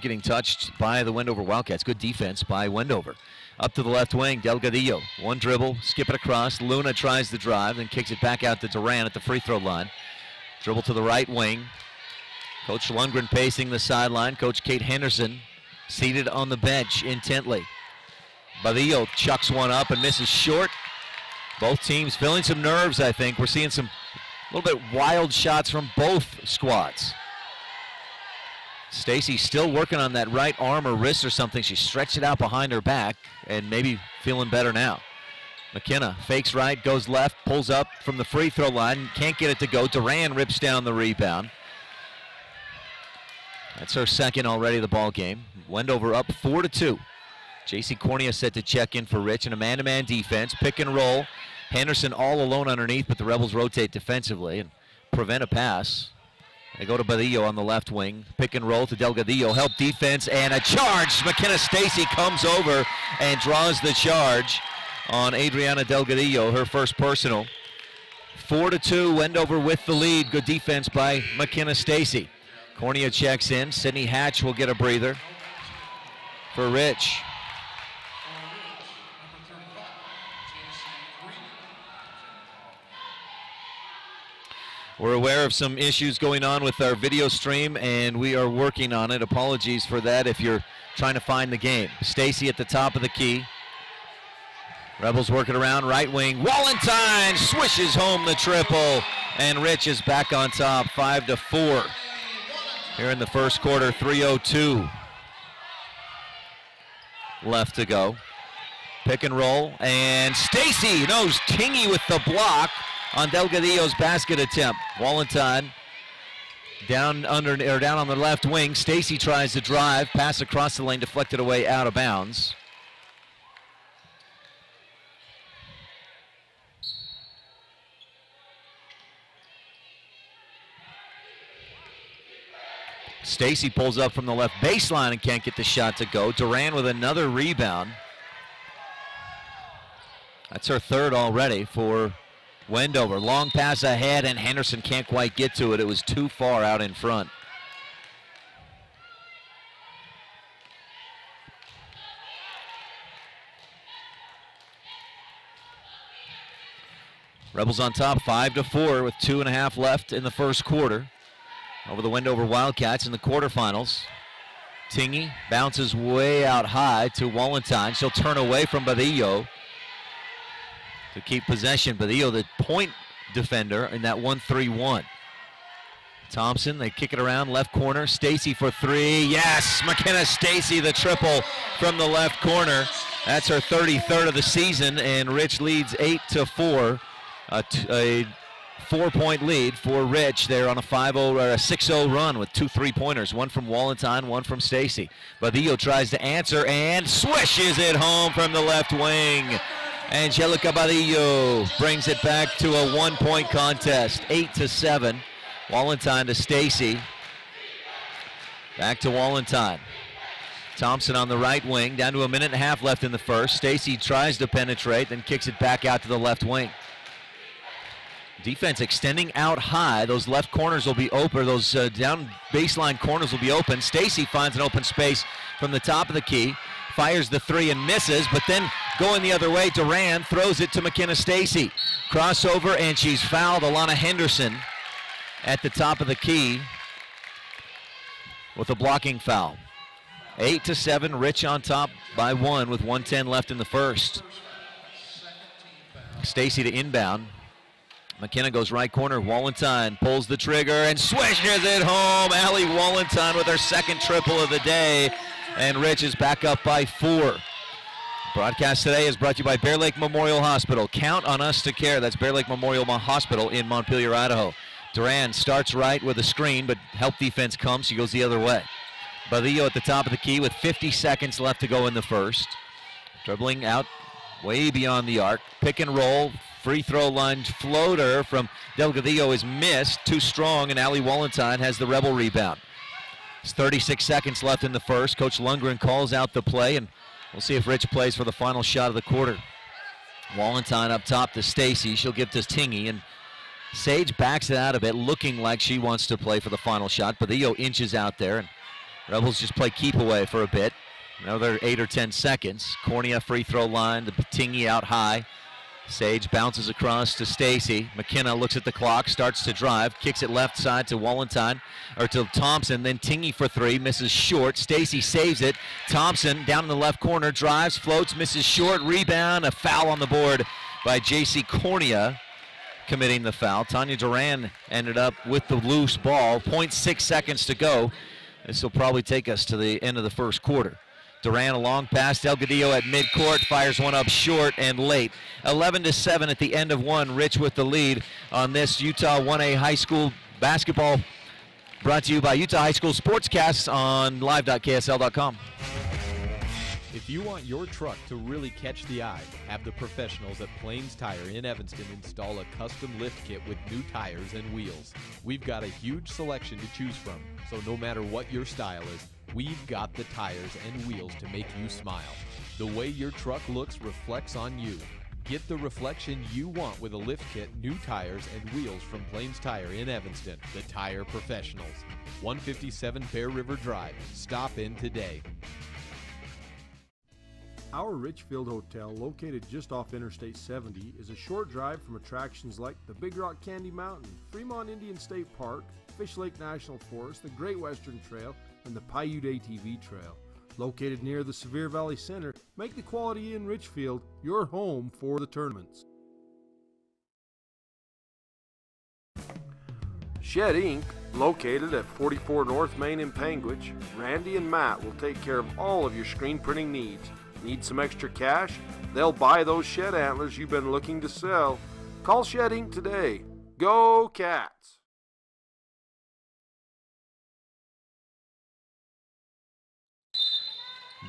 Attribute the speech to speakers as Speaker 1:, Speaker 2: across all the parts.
Speaker 1: getting touched by the Wendover Wildcats. Good defense by Wendover. Up to the left wing, Delgadillo. One dribble, skip it across. Luna tries the drive, then kicks it back out to Duran at the free throw line. Dribble to the right wing. Coach Lundgren pacing the sideline. Coach Kate Henderson seated on the bench intently. Badillo chucks one up and misses short. Both teams feeling some nerves, I think. We're seeing some a little bit wild shots from both squads. Stacy still working on that right arm or wrist or something. She stretched it out behind her back and maybe feeling better now. McKenna fakes right, goes left, pulls up from the free throw line. Can't get it to go. Duran rips down the rebound. That's her second already of the ball game. Wendover up 4-2. J.C. Cornea set to check in for Rich in a man-to-man defense. Pick and roll. Henderson all alone underneath, but the Rebels rotate defensively and prevent a pass. They go to Badillo on the left wing. Pick and roll to Delgadillo. Help defense and a charge. McKenna Stacy comes over and draws the charge on Adriana Delgadillo, her first personal. 4-2, Wendover with the lead. Good defense by McKenna Stacy. Cornea checks in. Sydney Hatch will get a breather for Rich. We're aware of some issues going on with our video stream, and we are working on it. Apologies for that if you're trying to find the game. Stacy at the top of the key. Rebels working around, right wing. Wallentine swishes home the triple, and Rich is back on top, 5-4. Here in the first quarter, 3:02 left to go. Pick and roll, and Stacy knows Tingy with the block on Delgadillo's basket attempt. Wallentine down on the left wing. Stacy tries to drive, pass across the lane, deflected away out of bounds. Stacy pulls up from the left baseline and can't get the shot to go. Duran with another rebound. That's her third already for Wendover. Long pass ahead, and Henderson can't quite get to it. It was too far out in front. Rebels on top, 5-4 with 2.5 left in the first quarter over the Wendover Wildcats in the quarterfinals. Tingy bounces way out high to Wallentine. She'll turn away from Badillo to keep possession. Badillo, the point defender in that 1-3-1. Thompson, they kick it around, left corner. Stacy for three. Yes, McKenna Stacy, the triple from the left corner. That's her 33rd of the season, and Rich leads 8-4. A 4-point lead for Rich. They're on a 5-0 or a 6-0 run with 2 3-pointers, one from Wallentine, one from Stacy. Badillo tries to answer and swishes it home from the left wing. Angelica Badillo brings it back to a 1-point contest, 8-7. Wallentine to Stacy. Back to Wallentine. Thompson on the right wing, down to 1.5 left in the first. Stacy tries to penetrate, then kicks it back out to the left wing. Defense extending out high. Those left corners will be open. Those down baseline corners will be open. Stacy finds an open space from the top of the key. Fires the three and misses, but then going the other way, Duran throws it to McKenna Stacy. Crossover, and she's fouled. Alana Henderson at the top of the key with a blocking foul. 8-7, Rich on top by 1 with 1:10 left in the first. Stacy to inbound. McKenna goes right corner. Wallentine pulls the trigger and swishes it home. Allie Wallentine with her second triple of the day. And Rich is back up by 4. Broadcast today is brought to you by Bear Lake Memorial Hospital. Count on us to care. That's Bear Lake Memorial Hospital in Montpelier, Idaho. Duran starts right with a screen, but help defense comes. She goes the other way. Badillo at the top of the key with 50 seconds left to go in the first. Dribbling out way beyond the arc. Pick and roll. Free throw line floater from Delgadillo is missed. Too strong, and Allie Wallentine has the Rebel rebound. It's 36 seconds left in the first. Coach Lundgren calls out the play, and we'll see if Rich plays for the final shot of the quarter. Wallentine up top to Stacy. She'll get to Tingy, and Sage backs it out a bit, looking like she wants to play for the final shot. Badillo inches out there, and Rebels just play keep away for a bit. Another 8 or 10 seconds. Cornea free throw line, the Tingy out high. Sage bounces across to Stacy. McKenna looks at the clock, starts to drive, kicks it left side to Walentine, or to Thompson, then Tingy for three, misses short. Stacy saves it. Thompson down in the left corner, drives, floats, misses short, rebound, a foul on the board by J.C. Cornea, committing the foul. Tanya Duran ended up with the loose ball, 0.6 seconds to go. This will probably take us to the end of the first quarter. Duran a long pass, Delgadillo at midcourt, fires one up short and late. 11-7 at the end of one. Rich with the lead on this Utah 1A high school basketball, brought to you by Utah High School Sportscasts on live.ksl.com.
Speaker 2: If you want your truck to really catch the eye, have the professionals at Plains Tire in Evanston install a custom lift kit with new tires and wheels. We've got a huge selection to choose from, so no matter what your style is, we've got the tires and wheels to make you smile. The way your truck looks reflects on you. Get the reflection you want with a lift kit, new tires, and wheels from Plains Tire in Evanston, the tire professionals. 157 Bear River Drive. Stop in today.
Speaker 3: Our Richfield Hotel, located just off Interstate 70, is a short drive from attractions like the Big Rock Candy Mountain, Fremont Indian State Park, Fish Lake National Forest, the Great Western Trail, and the Paiute ATV Trail. Located near the Sevier Valley Center, make the Quality Inn Richfield your home for the tournaments. Shed Inc., located at 44 North Main in Panguitch, Randy and Matt will take care of all of your screen printing needs. Need some extra cash? They'll buy those shed antlers you've been looking to sell. Call Shed Inc. today. Go Cats!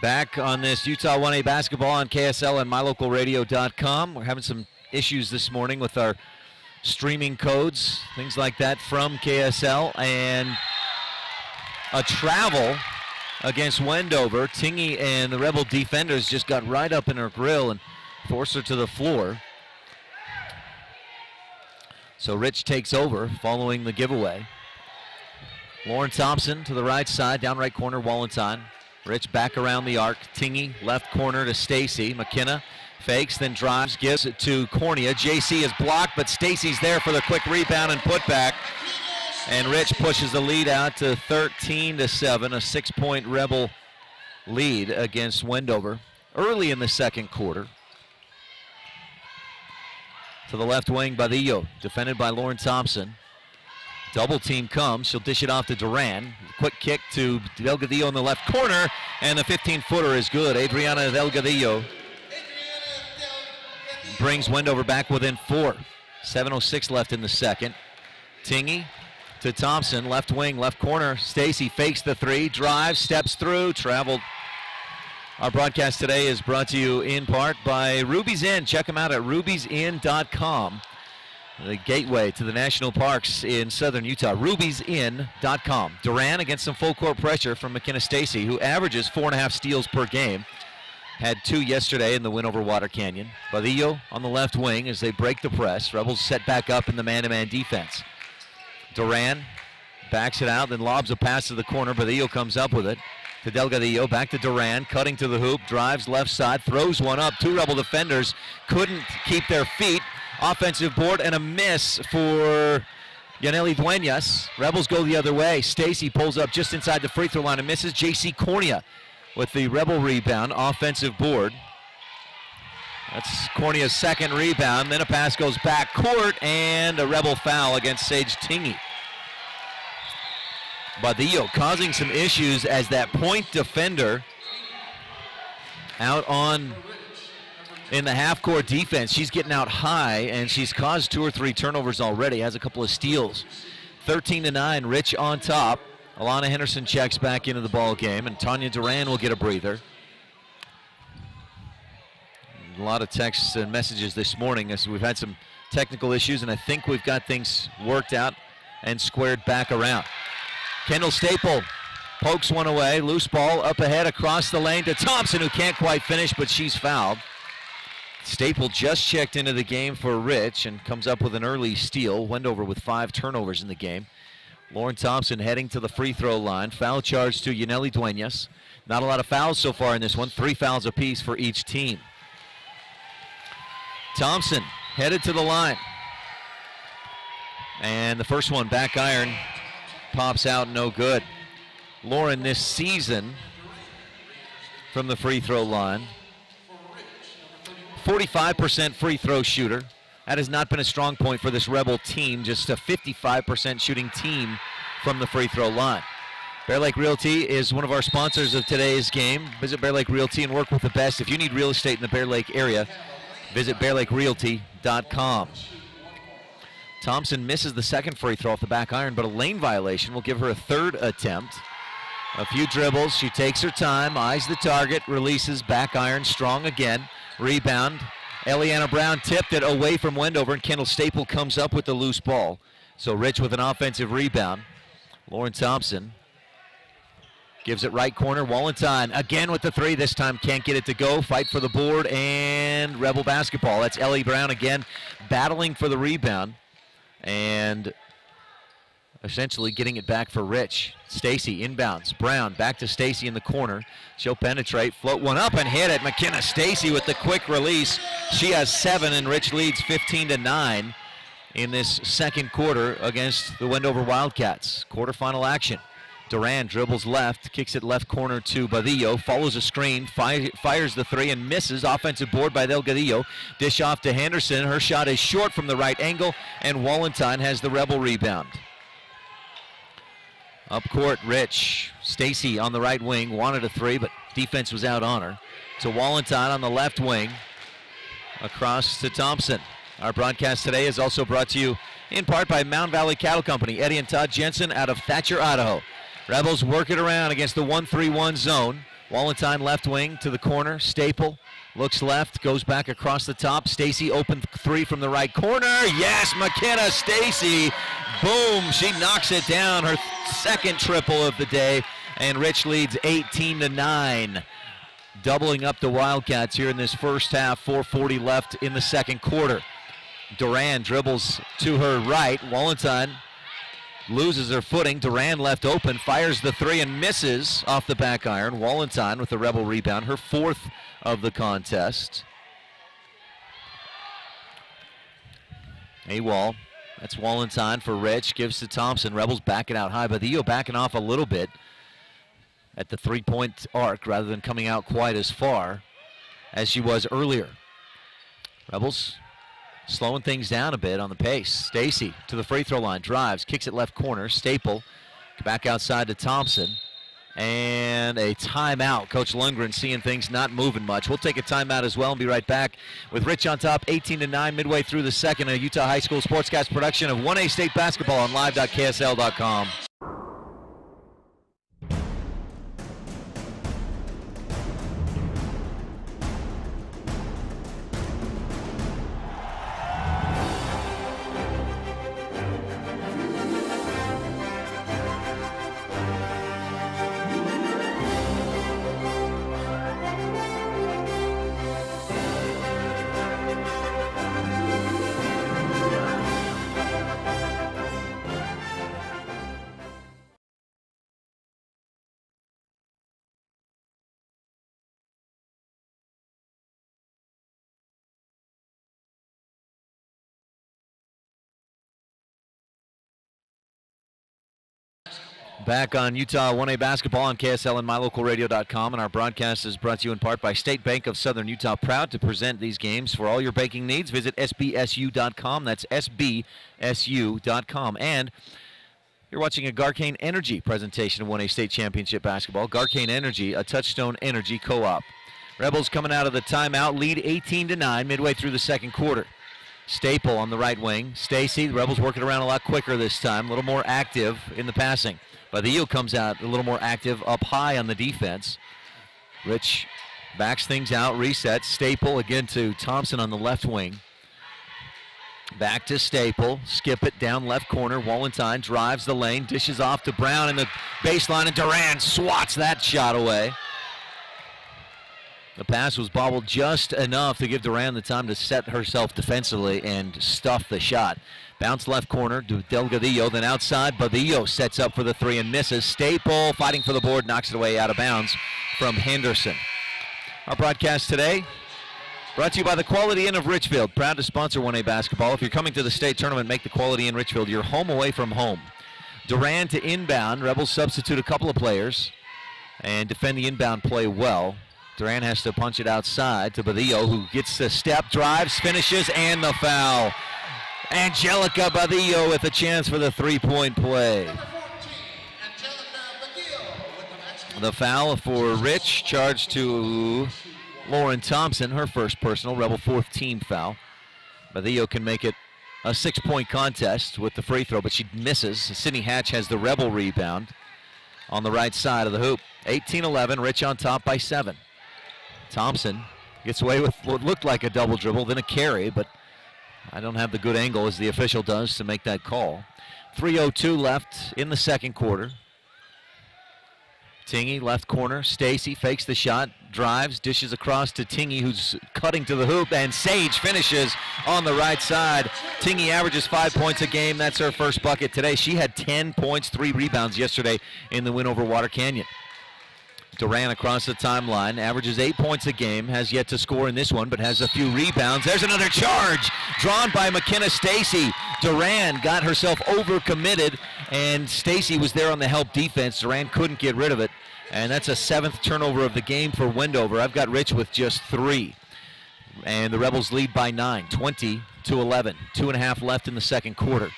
Speaker 1: Back on this Utah 1A basketball on KSL and mylocalradio.com. We're having some issues this morning with our streaming codes, things like that from KSL, and a travel against Wendover. Tingy and the Rebel defenders just got right up in her grill and forced her to the floor. So Rich takes over following the giveaway. Lauren Thompson to the right side, down right corner, Walentine. Rich back around the arc. Tingy left corner to Stacy. McKenna fakes, then drives, gives it to Cornea. JC is blocked, but Stacy's there for the quick rebound and putback. And Rich pushes the lead out to 13-7, a 6-point Rebel lead against Wendover early in the second quarter. To the left wing, Badillo, defended by Lauren Thompson. Double team comes, she'll dish it off to Duran. Quick kick to Delgadillo in the left corner, and the 15-footer is good. Adriana Delgadillo brings Wendover back within 4. 7:06 left in the second. Tingy to Thompson, left wing, left corner. Stacy fakes the three, drives, steps through, traveled. Our broadcast today is brought to you in part by Ruby's Inn. Check them out at ruby'sinn.com. The gateway to the national parks in southern Utah, ruby'sinn.com. Duran against some full court pressure from McKenna Stacy, who averages 4.5 steals per game. Had 2 yesterday in the win over Water Canyon. Badillo on the left wing as they break the press. Rebels set back up in the man-to-man defense. Duran backs it out, then lobs a pass to the corner. Badillo comes up with it to Delgadillo, back to Duran, cutting to the hoop, drives left side, throws one up. 2 Rebel defenders couldn't keep their feet. Offensive board and a miss for Yaneli Duenas. Rebels go the other way. Stacy pulls up just inside the free throw line and misses. J.C. Cornea with the Rebel rebound, offensive board. That's Cornea's second rebound. Then a pass goes back court and a Rebel foul against Sage Tingy. Badillo causing some issues as that point defender out on in the half-court defense. She's getting out high, and she's caused 2 or 3 turnovers already, has a couple of steals. 13-9, Rich on top. Alana Henderson checks back into the ball game, and Tanya Duran will get a breather. A lot of texts and messages this morning as we've had some technical issues, and I think we've got things worked out and squared back around. Kendall Staple pokes one away, loose ball up ahead across the lane to Thompson, who can't quite finish, but she's fouled. Staple just checked into the game for Rich and comes up with an early steal. Wendover with 5 turnovers in the game. Lauren Thompson heading to the free throw line. Foul charge to Yaneli Duenas. Not a lot of fouls so far in this one. 3 fouls apiece for each team. Thompson headed to the line. And the first one, back iron, pops out, no good. Lauren this season from the free throw line, 45% free throw shooter. That has not been a strong point for this Rebel team, just a 55% shooting team from the free throw line. Bear Lake Realty is one of our sponsors of today's game. Visit Bear Lake Realty and work with the best. If you need real estate in the Bear Lake area, visit bearlakerealty.com. Thompson misses the second free throw off the back iron, but a lane violation will give her a third attempt. A few dribbles, she takes her time, eyes the target, releases, back iron, strong again. Rebound. Eliana Brown tipped it away from Wendover, and Kendall Staple comes up with the loose ball. So Rich with an offensive rebound. Lauren Thompson gives it right corner. Wallenstein again with the three. This time can't get it to go. Fight for the board and Rebel basketball. That's Ellie Brown again battling for the rebound and essentially getting it back for Rich. Stacy inbounds. Brown back to Stacy in the corner. She'll penetrate, float one up and hit it. McKenna Stacy with the quick release. She has 7 and Rich leads 15-9 in this second quarter against the Wendover Wildcats. Quarterfinal action. Duran dribbles left, kicks it left corner to Badillo, follows a screen, fires the three and misses. Offensive board by Delgadillo. Dish off to Henderson. Her shot is short from the right angle, and Wallenstein has the Rebel rebound. Up court, Rich. Stacy on the right wing, wanted a three, but defense was out on her. To Wallenstein on the left wing, across to Thompson. Our broadcast today is also brought to you in part by Mound Valley Cattle Company. Eddie and Todd Jensen out of Thatcher, Idaho. Rebels work it around against the 1-3-1 zone. Wallenstein left wing to the corner. Staple looks left, goes back across the top. Stacy open three from the right corner. Yes, McKenna Stacy. Boom, she knocks it down. Her second triple of the day. And Rich leads 18-9. Doubling up the Wildcats here in this first half. 4:40 left in the second quarter. Duran dribbles to her right. Wallenstein loses her footing. Duran left open, fires the three and misses off the back iron. Wallenstein with the Rebel rebound, her 4th of the contest. A-Wall, that's Wallenstein for Rich, gives to Thompson. Rebels backing out high, Badillo backing off a little bit at the three-point arc rather than coming out quite as far as she was earlier. Rebels slowing things down a bit on the pace. Stacy to the free throw line, drives, kicks it left corner. Staple back outside to Thompson. And a timeout. Coach Lundgren seeing things not moving much. We'll take a timeout as well and be right back with Rich on top, 18-9 midway through the second. A Utah High School Sportscast production of 1A State Basketball on live.ksl.com. Back on Utah 1A basketball on KSL and MyLocalRadio.com, and our broadcast is brought to you in part by State Bank of Southern Utah, proud to present these games. For all your banking needs, visit sbsu.com. That's sbsu.com. And you're watching a Garcane Energy presentation of 1A State Championship basketball. Garcane Energy, a Touchstone Energy co-op. Rebels coming out of the timeout, lead 18-9 midway through the second quarter. Staple on the right wing. Stacy, the Rebels working around a lot quicker this time, a little more active in the passing. Badillo comes out a little more active up high on the defense. Rich backs things out, resets. Staple again to Thompson on the left wing. Back to Staple, skip it down left corner. Wallenstein drives the lane, dishes off to Brown in the baseline, and Duran swats that shot away. The pass was bobbled just enough to give Duran the time to set herself defensively and stuff the shot. Bounce left corner to Delgadillo, then outside. Badillo sets up for the three and misses. Staple fighting for the board, knocks it away out of bounds from Henderson. Our broadcast today brought to you by the Quality Inn of Richfield, proud to sponsor 1A basketball. If you're coming to the state tournament, make the Quality Inn Richfield your home away from home. Duran to inbound. Rebels substitute a couple of players and defend the inbound play well. Duran has to punch it outside to Badillo, who gets the step, drives, finishes, and the foul. Angelica Badillo with a chance for the three-point play. The foul for Rich, charged to Lauren Thompson, her first personal, Rebel fourth team foul. Badillo can make it a 6-point contest with the free throw, but she misses. Sydney Hatch has the Rebel rebound on the right side of the hoop. 18-11, Rich on top by 7. Thompson gets away with what looked like a double dribble, then a carry, but I don't have the good angle as the official does to make that call. 3:02 left in the second quarter. Tingy, left corner. Stacy fakes the shot, drives, dishes across to Tingy, who's cutting to the hoop, and Sage finishes on the right side. Tingy averages 5 points a game. That's her first bucket today. She had 10 points, 3 rebounds yesterday in the win over Water Canyon. Duran across the timeline, averages 8 points a game, has yet to score in this one, but has a few rebounds. There's another charge drawn by McKenna Stacy. Duran got herself overcommitted, and Stacy was there on the help defense. Duran couldn't get rid of it, and that's a 7th turnover of the game for Wendover. I've got Rich with just 3, and the Rebels lead by 9, 20-11. 2.5 left in the second quarter.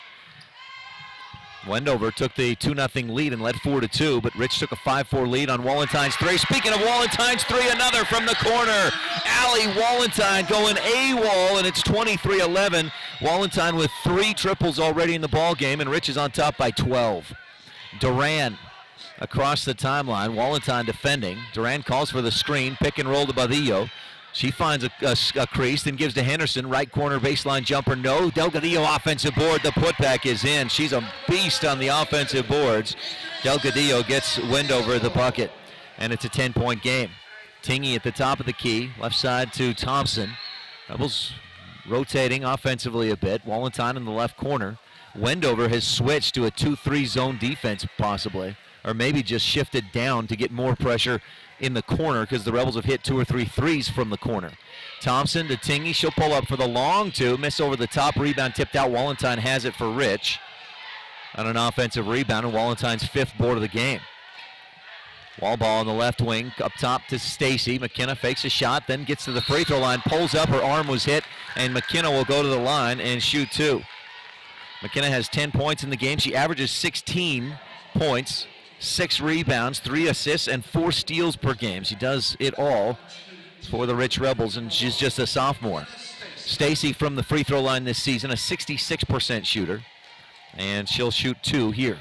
Speaker 1: Wendover took the 2-0 lead and led 4-2, but Rich took a 5-4 lead on Walentine's 3. Speaking of Walentine's 3, another from the corner. Allie Walentine going AWOL, and it's 23-11. Walentine with 3 triples already in the ball game, and Rich is on top by 12. Duran across the timeline. Walentine defending. Duran calls for the screen. Pick and roll to Badillo. She finds a crease, then gives to Henderson. Right corner baseline jumper, no. Delgadillo offensive board. The putback is in. She's a beast on the offensive boards. Delgadillo gets Wendover the bucket, and it's a 10-point game. Tingy at the top of the key. Left side to Thompson. Rebels rotating offensively a bit. Walentine in the left corner. Wendover has switched to a 2-3 zone defense possibly, or maybe just shifted down to get more pressure in the corner because the Rebels have hit 2 or 3 threes from the corner. Thompson to Tingy. She'll pull up for the long 2. Miss over the top. Rebound tipped out. Walentine has it for Rich on an offensive rebound, and Walentine's 5th board of the game. Wall ball on the left wing. Up top to Stacy. McKenna fakes a shot, then gets to the free throw line. Pulls up. Her arm was hit, and McKenna will go to the line and shoot 2. McKenna has 10 points in the game. She averages 16 points. 6 rebounds, 3 assists, and 4 steals per game. She does it all for the Rich Rebels, and she's just a sophomore. Stacy from the free throw line this season, a 66% shooter, and she'll shoot 2 here.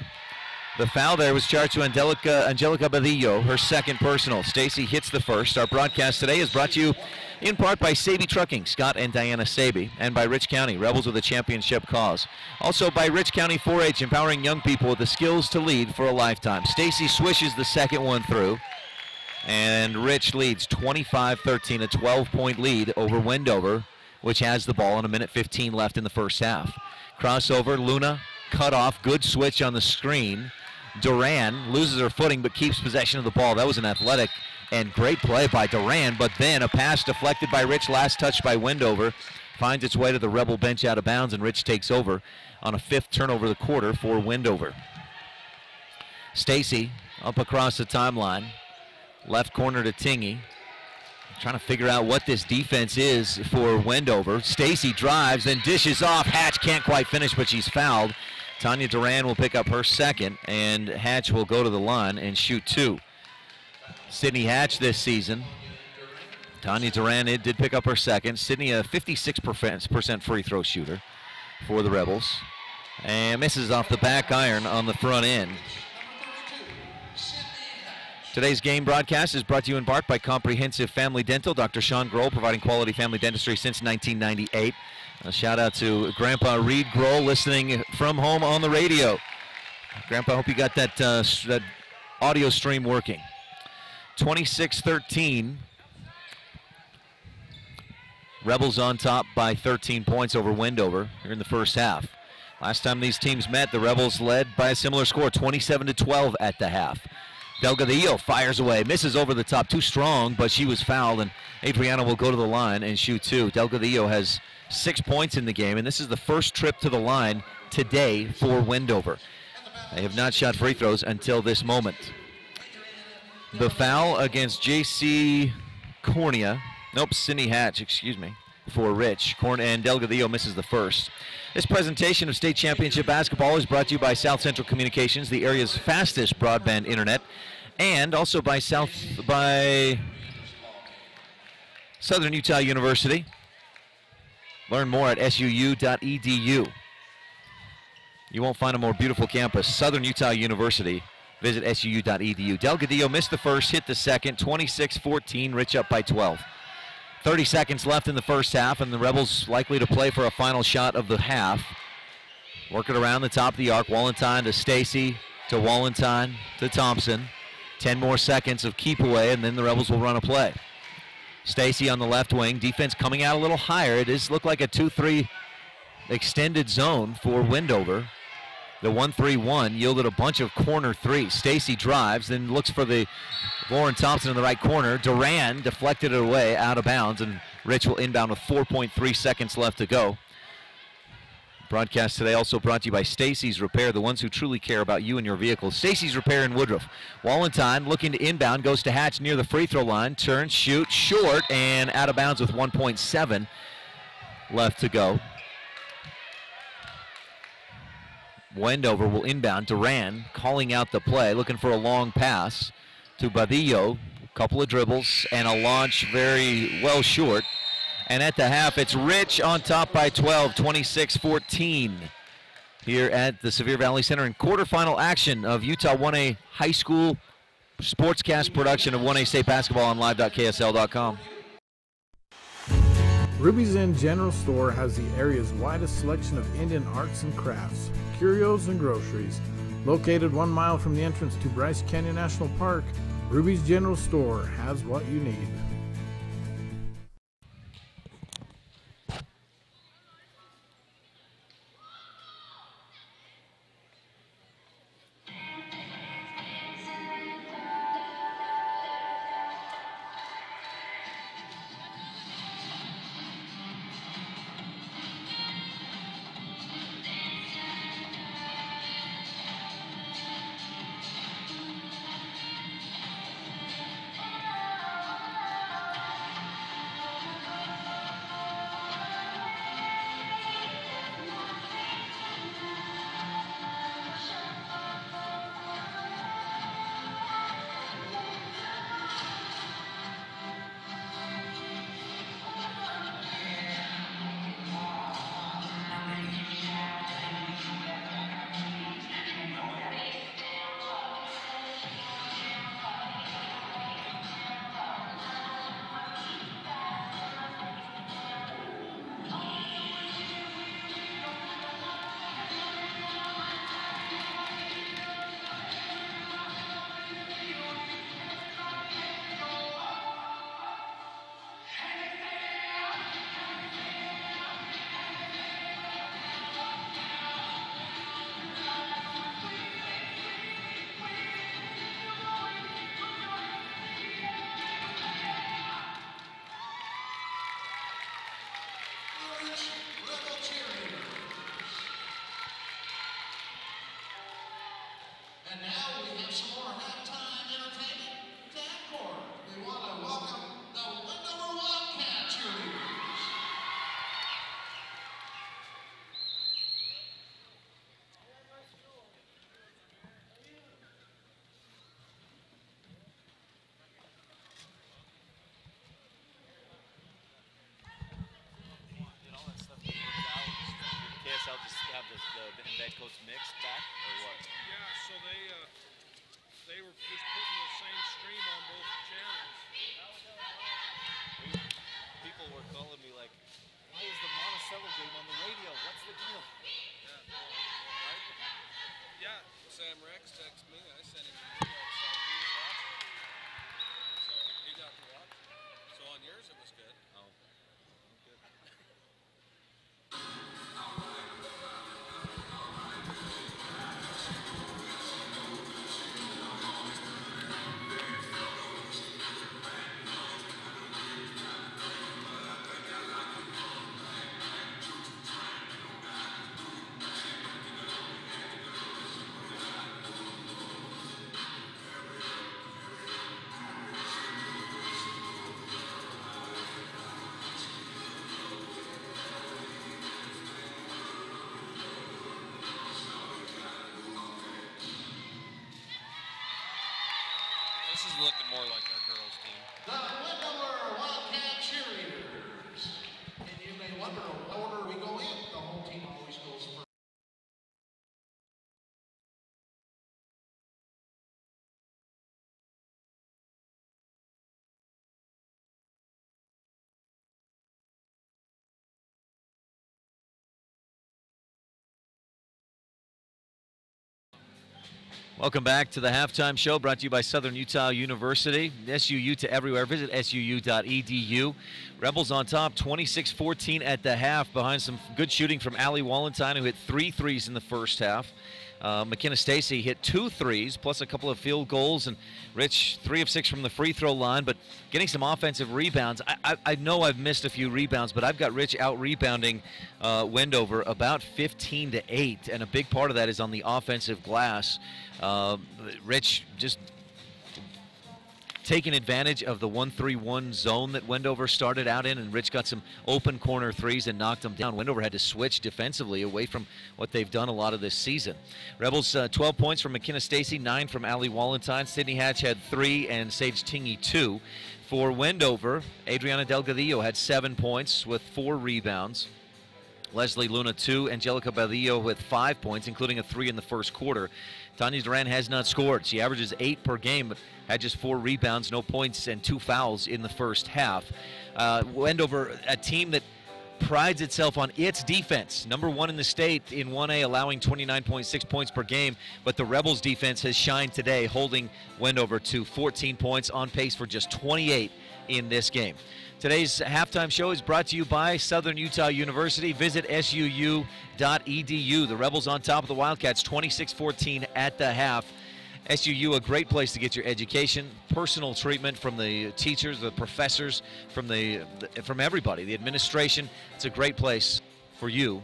Speaker 1: The foul there was charged to Angelica Badillo, her 2nd personal. Stacy hits the first. Our broadcast today is brought to you in part by Saby Trucking, Scott and Diana Saby, and by Rich County, Rebels with a championship cause. Also by Rich County 4-H, empowering young people with the skills to lead for a lifetime. Stacy swishes the second one through, and Rich leads 25-13, a 12-point lead over Wendover, which has the ball and 1:15 left in the first half. Crossover, Luna, cut off, good switch on the screen. Duran loses her footing but keeps possession of the ball. That was an athletic and great play by Duran, but then a pass deflected by Rich, last touch by Wendover, finds its way to the Rebel bench out of bounds, and Rich takes over on a 5th turnover of the quarter for Wendover. Stacy up across the timeline, left corner to Tingy, trying to figure out what this defense is for Wendover. Stacy drives, then dishes off. Hatch can't quite finish, but she's fouled. Tanya Duran will pick up her 2nd, and Hatch will go to the line and shoot 2. Sydney Hatch this season. Tanya Duran did pick up her 2nd. Sydney a 56% free throw shooter for the Rebels, and misses off the back iron on the front end. Today's game broadcast is brought to you in part by Comprehensive Family Dental. Dr. Sean Grohl providing quality family dentistry since 1998. A shout out to Grandpa Reed Grohl listening from home on the radio. Grandpa, I hope you got that audio stream working. 26-13 Rebels on top by 13 points over Wendover here in the first half. Last time these teams met, the Rebels led by a similar score, 27-12 at the half. Delgadillo fires away, misses over the top, too strong, but she was fouled, and Adriana will go to the line and shoot two. Delgadillo has 6 points in the game, and this is the first trip to the line today for Wendover. They have not shot free throws until this moment. The foul against J.C. Cornea, Sidney Hatch, excuse me, for Rich. And Delgadillo misses the first. This presentation of state championship basketball is brought to you by South Central Communications, the area's fastest broadband internet, and also by Southern Utah University. Learn more at suu.edu. You won't find a more beautiful campus. Southern Utah University. Visit suu.edu. Delgadillo missed the first, hit the second, 26-14, Rich up by 12. 30 seconds left in the first half, and the Rebels likely to play for a final shot of the half. Working around the top of the arc, Wallentine to Stacy, to Wallentine, to Thompson. 10 more seconds of keep away, and then the Rebels will run a play. Stacy on the left wing, defense coming out a little higher. It does look like a 2-3 extended zone for Wendover. The 1-3-1 yielded a bunch of corner threes. Stacy drives, then looks for the Lauren Thompson in the right corner. Duran deflected it away out of bounds, and Rich will inbound with 4.3 seconds left to go. Broadcast today also brought to you by Stacy's Repair, the ones who truly care about you and your vehicle. Stacy's Repair in Woodruff. Wallentine looking to inbound, goes to Hatch near the free throw line, turns, shoots, short, and out of bounds with 1.7 left to go. Wendover will inbound. Duran calling out the play, looking for a long pass to Badillo. Couple of dribbles and a launch very well short. And at the half, it's Rich on top by 12, 26-14 here at the Sevier Valley Center in quarterfinal action of Utah 1A High School sportscast production of 1A State Basketball on live.ksl.com.
Speaker 3: Ruby's Inn General Store has the area's widest selection of Indian arts and crafts, curios, and groceries. Located 1 mile from the entrance to Bryce Canyon National Park, Ruby's General Store has what you need.
Speaker 4: And now we have some more halftime entertainment. To Encore, we want to welcome the Wendover Wildcat cheerleaders.
Speaker 1: And all that stuff that worked out. Did KSL just have the embed coach mixed back, or what?
Speaker 5: Yeah, so they were just putting the same stream on both channels.
Speaker 1: People were calling me like, why is the Monticello game on the radio? What's the deal?
Speaker 5: Yeah, Sam Rex texted me. I sent him an email so he was watching. So he got to watch. So on yours it was good.
Speaker 1: Oh, good. Welcome back to the halftime show, brought to you by Southern Utah University. SUU to everywhere. Visit suu.edu. Rebels on top, 26-14 at the half, behind some good shooting from Allie Wallenstein, who hit 3 threes in the first half. McKenna Stacy hit 2 threes, plus a couple of field goals, and Rich 3 of 6 from the free throw line, but getting some offensive rebounds. I know I've missed a few rebounds, but I've got Rich out rebounding Wendover about 15-8, and a big part of that is on the offensive glass. Rich just taking advantage of the 1-3-1 zone that Wendover started out in, and Rich got some open corner threes and knocked them down. Wendover had to switch defensively away from what they've done a lot of this season. Rebels 12 points from McKenna Stacy, 9 from Allie Wallenstein. Sydney Hatch had 3 and Sage Tingy 2. For Wendover, Adriana Delgadillo had 7 points with 4 rebounds. Leslie Luna 2, Angelica Badillo with 5 points, including a 3 in the first quarter. Tanya Duran has not scored. She averages 8 per game, but had just 4 rebounds, no points, and 2 fouls in the first half. Wendover, a team that prides itself on its defense. Number 1 in the state in 1A, allowing 29.6 points per game, but the Rebels defense has shined today, holding Wendover to 14 points, on pace for just 28 in this game. Today's halftime show is brought to you by Southern Utah University. Visit suu.edu. The Rebels on top of the Wildcats, 26-14 at the half. SUU, a great place to get your education, personal treatment from the teachers, the professors, from everybody, the administration. It's a great place for you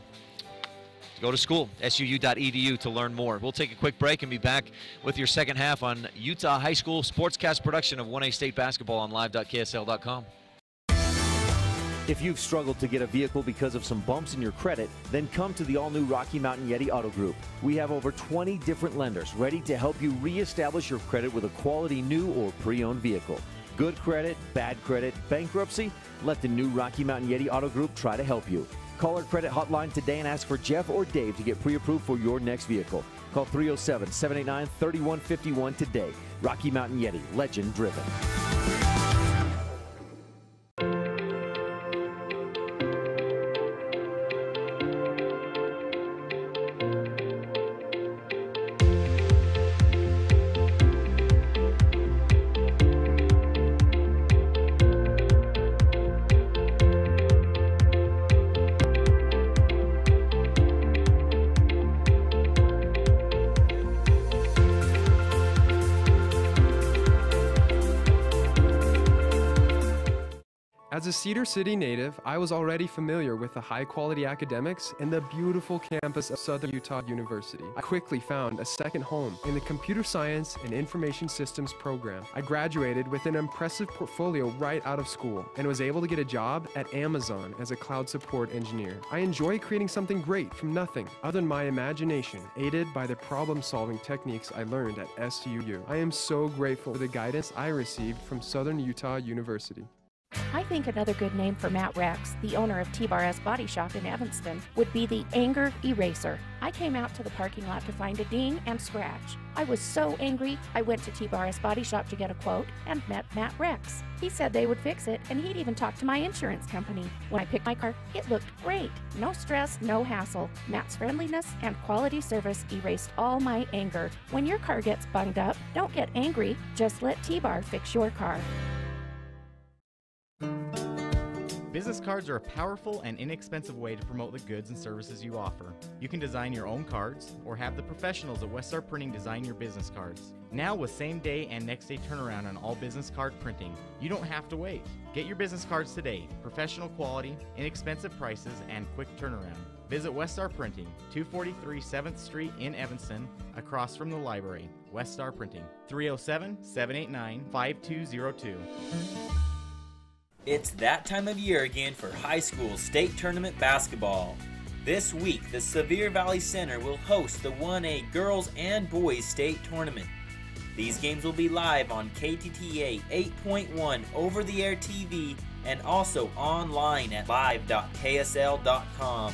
Speaker 1: to go to school. suu.edu to learn more. We'll take a quick break and be back with your second half on Utah High School Sportscast production of 1A State Basketball on live.ksl.com.
Speaker 6: If you've struggled to get a vehicle because of some bumps in your credit, then come to the all-new Rocky Mountain Yeti Auto Group. We have over 20 different lenders ready to help you reestablish your credit with a quality new or pre-owned vehicle. Good credit, bad credit, bankruptcy? Let the new Rocky Mountain Yeti Auto Group try to help you. Call our credit hotline today and ask for Jeff or Dave to get pre-approved for your next vehicle. Call 307-789-3151 today. Rocky Mountain Yeti, legend driven.
Speaker 7: As a Cedar City native, I was already familiar with the high-quality academics and the beautiful campus of Southern Utah University. I quickly found a second home in the Computer Science and Information Systems program. I graduated with an impressive portfolio right out of school and was able to get a job at Amazon as a cloud support engineer. I enjoy creating something great from nothing other than my imagination, aided by the problem-solving techniques I learned at SUU. I am so grateful for the guidance I received from Southern Utah University.
Speaker 8: I think another good name for Matt Rex, the owner of T-Bar-S Body Shop in Evanston, would be the Anger Eraser. I came out to the parking lot to find a ding and scratch. I was so angry, I went to T-Bar-S Body Shop to get a quote and met Matt Rex. He said they would fix it, and he'd even talk to my insurance company. When I picked my car, it looked great. No stress, no hassle. Matt's friendliness and quality service erased all my anger. When your car gets bunged up, don't get angry, just let T-Bar fix your car.
Speaker 9: Business cards are a powerful and inexpensive way to promote the goods and services you offer. You can design your own cards or have the professionals at Westar Printing design your business cards. Now with same day and next day turnaround on all business card printing, you don't have to wait. Get your business cards today. Professional quality, inexpensive prices, and quick turnaround. Visit Westar Printing, 243 7th Street in Evanston, across from the library. Westar Printing, 307-789-5202.
Speaker 10: It's that time of year again for high school state tournament basketball. This week, the Sevier Valley Center will host the 1A girls and boys state tournament. These games will be live on KTTA 8.1 over-the-air TV and also online at live.ksl.com.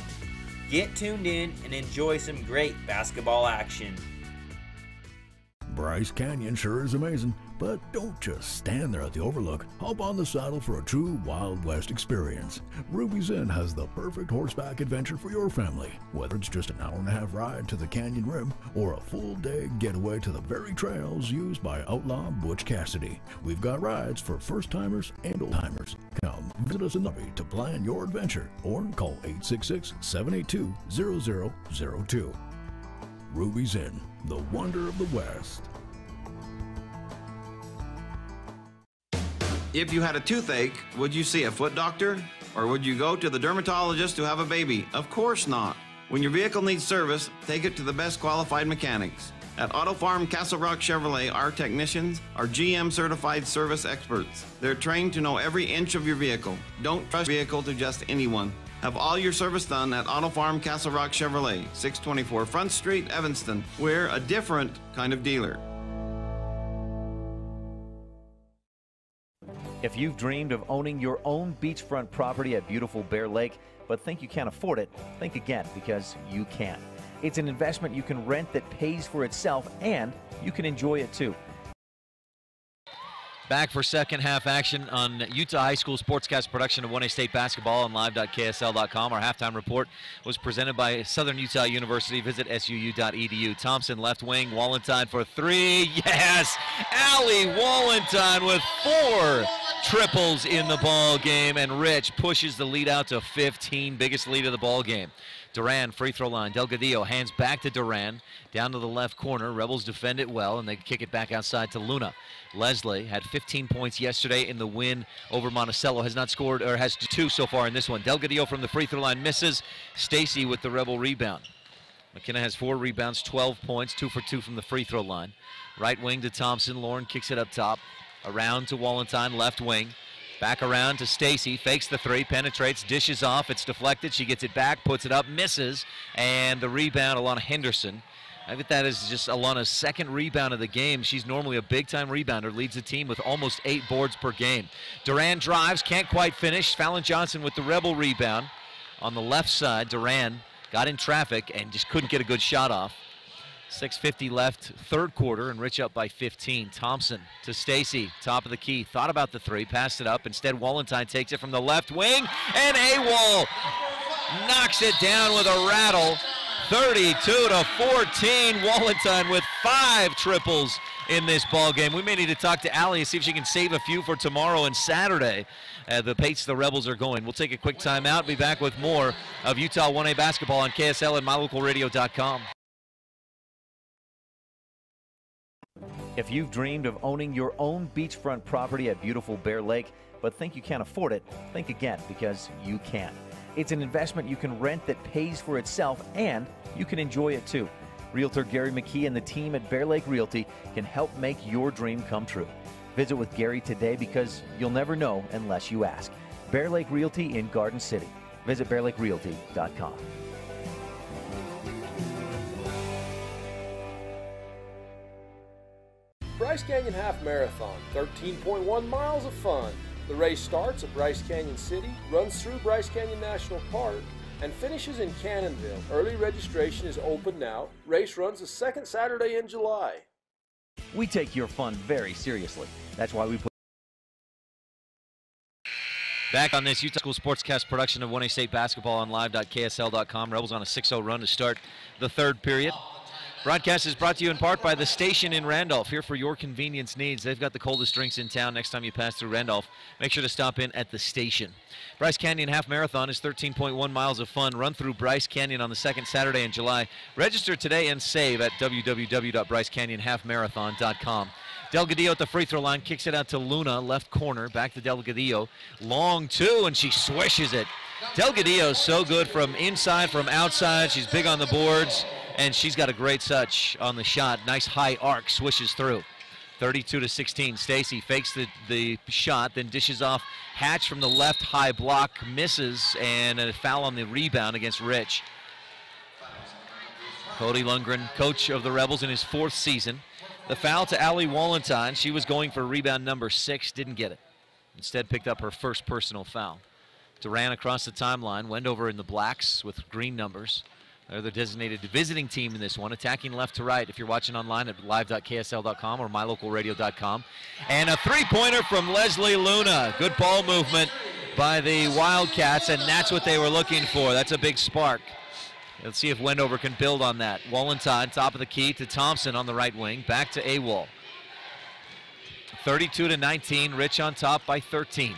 Speaker 10: Get tuned in and enjoy some great basketball action.
Speaker 11: Bryce Canyon sure is amazing. But don't just stand there at the overlook. Hop on the saddle for a true Wild West experience. Ruby's Inn has the perfect horseback adventure for your family. Whether it's just an hour-and-a-half ride to the canyon rim or a full-day getaway to the very trails used by outlaw Butch Cassidy, we've got rides for first-timers and old-timers. Come visit us in the lobby to plan your adventure or call 866-782-0002. Ruby's Inn, the wonder of the West.
Speaker 12: If you had a toothache, would you see a foot doctor? Or would you go to the dermatologist to have a baby? Of course not. When your vehicle needs service, take it to the best qualified mechanics. At Auto Farm Castle Rock Chevrolet, our technicians are GM certified service experts. They're trained to know every inch of your vehicle. Don't trust your vehicle to just anyone. Have all your service done at Auto Farm Castle Rock Chevrolet, 624 Front Street, Evanston. We're a different kind of dealer.
Speaker 6: If you've dreamed of owning your own beachfront property at beautiful Bear Lake, but think you can't afford it, think again, because you can. It's an investment you can rent that pays for itself, and you can enjoy it too.
Speaker 1: Back for second half action on Utah High School Sportscast production of 1A State Basketball on live.ksl.com. Our halftime report was presented by Southern Utah University. Visit suu.edu. Thompson left wing, Wallentine for three. Yes! Allie Wallentine with 4 triples in the ball game, and Rich pushes the lead out to 15, biggest lead of the ball game. Duran, free throw line. Delgadillo hands back to Duran, down to the left corner. Rebels defend it well, and they kick it back outside to Luna. Leslie had 15 points yesterday in the win over Monticello. Has not scored, or has 2 so far in this one. Delgadillo from the free throw line misses. Stacy with the Rebel rebound. McKenna has 4 rebounds, 12 points, 2 for 2 from the free throw line. Right wing to Thompson. Lauren kicks it up top. Around to Wallentine, left wing. Back around to Stacy, fakes the 3, penetrates, dishes off, it's deflected, she gets it back, puts it up, misses, and the rebound, Alana Henderson. I think that is just Alana's second rebound of the game. She's normally a big-time rebounder, leads the team with almost 8 boards per game. Duran drives, can't quite finish. Fallon Johnson with the Rebel rebound. On the left side, Duran got in traffic and just couldn't get a good shot off. 6:50 left, third quarter, and Rich up by 15. Thompson to Stacy, top of the key. Thought about the 3, passed it up. Instead, Wallentine takes it from the left wing, and AWOL knocks it down with a rattle. 32-14. Wallentine with 5 triples in this ball game. We may need to talk to Allie and see if she can save a few for tomorrow and Saturday. The pace the Rebels are going. We'll take a quick timeout. Be back with more of Utah 1A basketball on KSL and mylocalradio.com.
Speaker 6: If you've dreamed of owning your own beachfront property at beautiful Bear Lake, but think you can't afford it, think again, because you can. It's an investment you can rent that pays for itself, and you can enjoy it too. Realtor Gary McKee and the team at Bear Lake Realty can help make your dream come true. Visit with Gary today, because you'll never know unless you ask. Bear Lake Realty in Garden City. Visit bearlakerealty.com.
Speaker 3: Bryce Canyon Half Marathon, 13.1 miles of fun. The race starts at Bryce Canyon City, runs through Bryce Canyon National Park, and finishes in Cannonville. Early registration is open now. Race runs the second Saturday in July.
Speaker 6: We take your fun very seriously. That's why we put...
Speaker 1: Back on this Utah School Sportscast production of 1A State Basketball on live.ksl.com. Rebels on a 6-0 run to start the third period. Broadcast is brought to you in part by The Station in Randolph, here for your convenience needs. They've got the coldest drinks in town. Next time you pass through Randolph, make sure to stop in at The Station. Bryce Canyon Half Marathon is 13.1 miles of fun. Run through Bryce Canyon on the second Saturday in July. Register today and save at www.brycecanyonhalfmarathon.com. Delgadillo at the free throw line, kicks it out to Luna, left corner, back to Delgadillo. Long 2, and she swishes it. Delgadillo is so good from inside, from outside. She's big on the boards, and she's got a great touch on the shot. Nice high arc, swishes through. 32-16. Stacy fakes the shot, then dishes off Hatch from the left, high block, misses, and a foul on the rebound against Rich. Cody Lundgren, coach of the Rebels in his 4th season. The foul to Allie Wallentine. She was going for rebound number 6, didn't get it. Instead picked up her first personal foul. Duran across the timeline. Wendover in the blacks with green numbers. They're the designated visiting team in this one, attacking left to right if you're watching online at live.ksl.com or mylocalradio.com. And a three-pointer from Leslie Luna. Good ball movement by the Wildcats, and that's what they were looking for. That's a big spark. Let's see if Wendover can build on that. Wallenstein, top of the key to Thompson on the right wing. Back to Awol. 32-19, Rich on top by 13.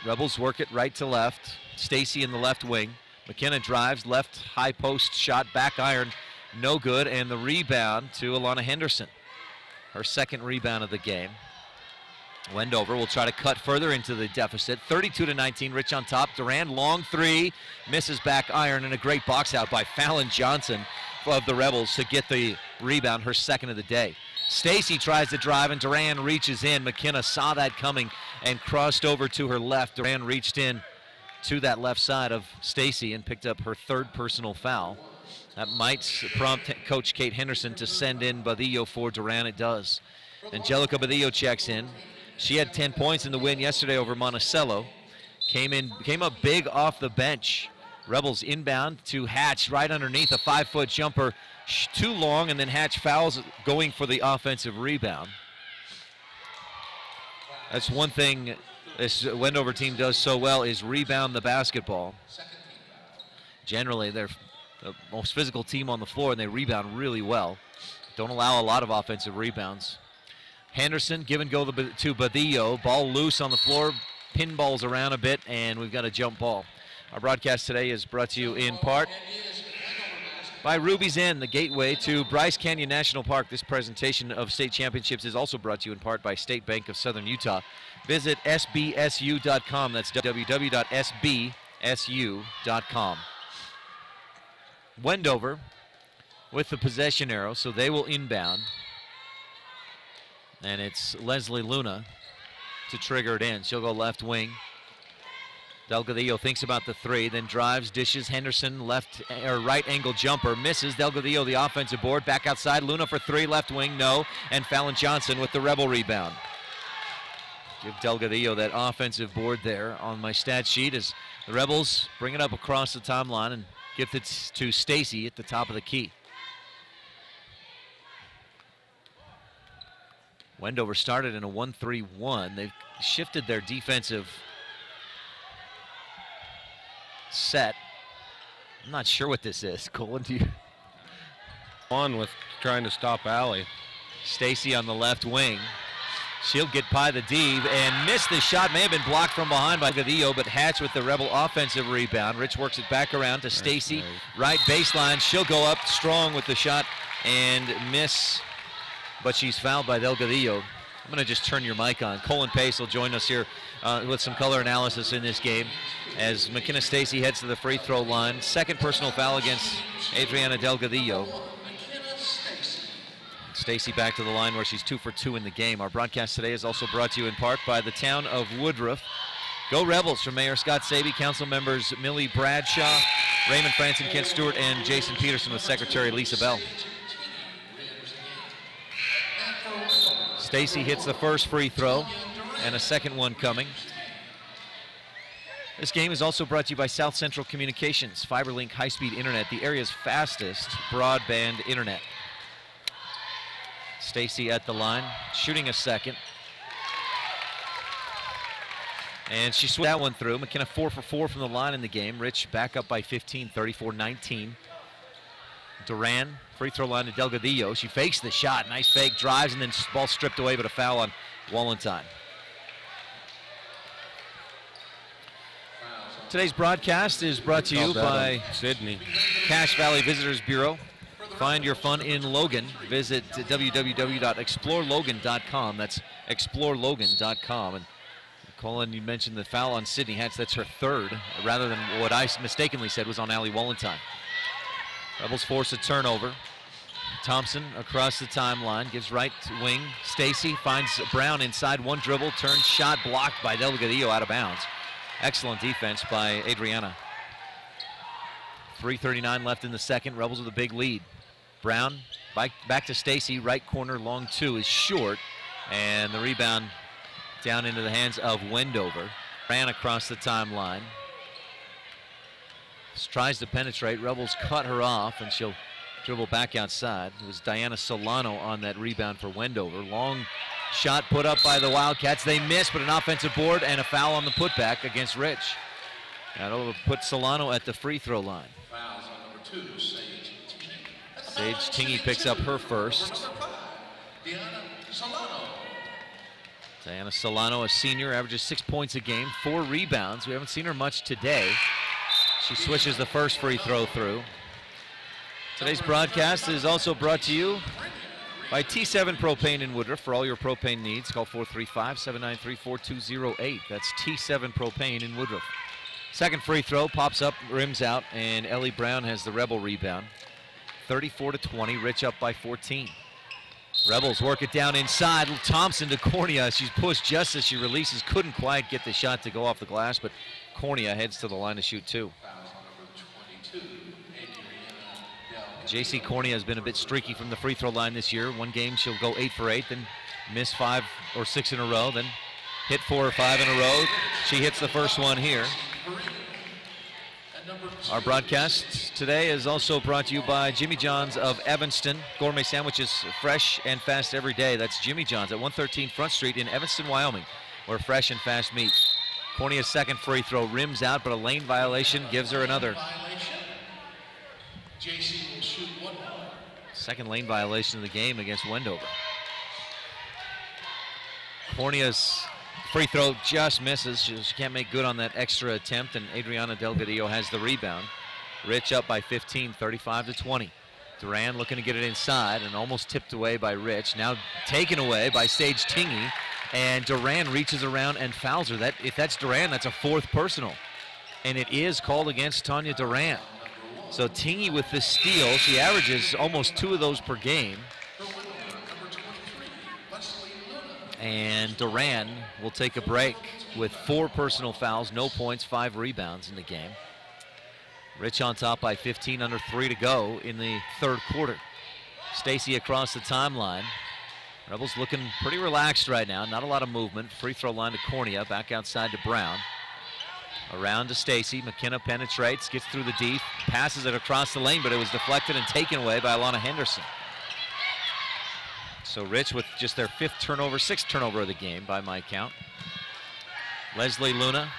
Speaker 1: Rebels work it right to left. Stacy in the left wing. McKenna drives, left high post shot, back iron, no good, and the rebound to Alana Henderson. Her second rebound of the game. Wendover will try to cut further into the deficit. 32-19, Rich on top. Duran, long three, misses back iron, and a great box out by Fallon Johnson of the Rebels to get the rebound, her second of the day. Stacy tries to drive, and Duran reaches in. McKenna saw that coming and crossed over to her left. Duran reached in to that left side of Stacy and picked up her third personal foul. That might prompt Coach Kate Henderson to send in Badillo for Duran. It does. Angelica Badillo checks in. She had 10 points in the win yesterday over Monticello. Came up big off the bench. Rebels inbound to Hatch right underneath, a 5-foot jumper. Too long, and then Hatch fouls, going for the offensive rebound. That's one thing this Wendover team does so well, is rebound the basketball. Generally, they're the most physical team on the floor, and they rebound really well. Don't allow a lot of offensive rebounds. Henderson, give and go to Badillo. Ball loose on the floor, pinballs around a bit, and we've got a jump ball. Our broadcast today is brought to you in part by Ruby's Inn, the gateway to Bryce Canyon National Park. This presentation of state championships is also brought to you in part by State Bank of Southern Utah. Visit sbsu.com. That's www.sbsu.com. Wendover with the possession arrow, so they will inbound. And it's Leslie Luna to trigger it in. She'll go left wing. Delgadillo thinks about the three, then drives, dishes. Henderson, left or right angle jumper, misses. Delgadillo, the offensive board, back outside. Luna for three, left wing, no. And Fallon Johnson with the Rebel rebound. Give Delgadillo that offensive board there on my stat sheet as the Rebels bring it up across the timeline and gift it to Stacy at the top of the key. Wendover started in a 1-3-1. They've shifted their defensive set. I'm not sure what this is. Colin, do you?
Speaker 13: On with trying to stop Allie.
Speaker 1: Stacy on the left wing. She'll get by the D and miss the shot. May have been blocked from behind by Gadillo, but Hatch with the Rebel offensive rebound. Rich works it back around to Stacy. Right baseline. She'll go up strong with the shot and miss, but she's fouled by Delgadillo. I'm going to just turn your mic on. Colin Pace will join us here with some color analysis in this game as McKenna Stacy heads to the free throw line. Second personal foul against Adriana Delgadillo. Stacy back to the line where she's 2 for 2 in the game. Our broadcast today is also brought to you in part by the town of Woodruff. Go Rebels from Mayor Scott Sabie, council members Millie Bradshaw, Raymond Franson, Kent Stewart, and Jason Peterson with Secretary Lisa Bell. Stacy hits the first free throw and a second one coming. This game is also brought to you by South Central Communications, FiberLink high-speed internet, the area's fastest broadband internet. Stacy at the line, shooting a second. And she swung that one through. McKenna 4 for 4 from the line in the game. Rich back up by 15, 34-19. Duran, free throw line to Delgadillo. She fakes the shot, nice fake, drives, and then ball stripped away, but a foul on Wallenstein. Today's broadcast is brought to you by
Speaker 13: Sydney
Speaker 1: Cache Valley Visitors Bureau. Find your fun in Logan. Visit www.explorelogan.com. That's explorelogan.com. And Colin, you mentioned the foul on Sydney Hatch. That's her third, rather than what I mistakenly said was on Allie Wallenstein. Rebels force a turnover. Thompson across the timeline, gives right wing. Stacy finds Brown inside, one dribble, turns, shot blocked by Delgadillo out of bounds. Excellent defense by Adriana. 3:39 left in the second. Rebels with a big lead. Brown back to Stacy, right corner, long two is short, and the rebound down into the hands of Wendover. Ran across the timeline. Tries to penetrate. Rebels cut her off, and she'll dribble back outside. It was Diana Solano on that rebound for Wendover. Long shot put up by the Wildcats. They miss, but an offensive board and a foul on the putback against Rich. That'll put Solano at the free throw line.
Speaker 4: Fouls on number 2, Sage Tingey.
Speaker 1: Sage Tingey picks up her first. Diana Solano, a senior, averages 6 points a game, 4 rebounds. We haven't seen her much today. She swishes the first free throw through. Today's broadcast is also brought to you by T7 Propane in Woodruff. For all your propane needs, call 435-793-4208. That's T7 Propane in Woodruff. Second free throw pops up, rims out, and Ellie Brown has the Rebel rebound. 34-20, Rich up by 14. Rebels work it down inside. Thompson to Cornea. She's pushed just as she releases. Couldn't quite get the shot to go off the glass, but Cornea heads to the line to shoot 2. JC Cornea has been a bit streaky from the free throw line this year. One game she'll go 8 for 8, then miss 5 or 6 in a row, then hit 4 or 5 in a row. She hits the first one here. Our broadcast today is also brought to you by Jimmy John's of Evanston. Gourmet sandwiches, fresh and fast every day. That's Jimmy John's at 113 Front Street in Evanston, Wyoming, where fresh and fast meet. Cornea's second free throw rims out, but a lane violation gives her another.
Speaker 4: JC will shoot 1 more.
Speaker 1: Second lane violation of the game against Wendover. Cornea's free throw just misses. She can't make good on that extra attempt, and Adriana Delgadillo has the rebound. Rich up by 15, 35-20. Duran looking to get it inside and almost tipped away by Rich. Now taken away by Sage Tingey, and Duran reaches around and fouls her. If that's Duran, that's a 4th personal, and it is called against Tanya Duran. So Tingey with the steal. She averages almost 2 of those per game. And Duran will take a break with 4 personal fouls, no points, 5 rebounds in the game. Rich on top by 15, under 3 to go in the 3rd quarter. Stacy across the timeline. Rebels looking pretty relaxed right now, not a lot of movement. Free throw line to Cornea, back outside to Brown. Around to Stacy. McKenna penetrates, gets through the D, passes it across the lane, but it was deflected and taken away by Alana Henderson. So Rich with just their 5th turnover, 6th turnover of the game by my count. Leslie Luna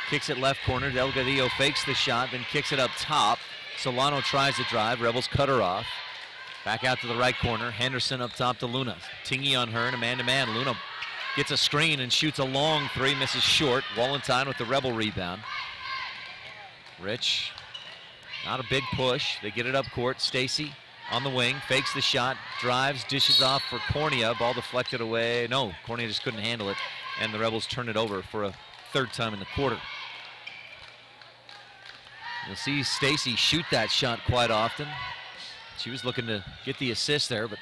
Speaker 1: kicks it left corner. Delgadillo fakes the shot, then kicks it up top. Solano tries to drive. Rebels cut her off. Back out to the right corner. Henderson up top to Luna. Tingey on her and a man-to-man. Luna gets a screen and shoots a long 3, misses short. Wallenstein with the Rebel rebound. Rich, not a big push. They get it up court. Stacy on the wing, fakes the shot, drives, dishes off for Cornea. Ball deflected away. No, Cornea just couldn't handle it, and the Rebels turn it over for a 3rd time in the quarter. You'll see Stacy shoot that shot quite often. She was looking to get the assist there, but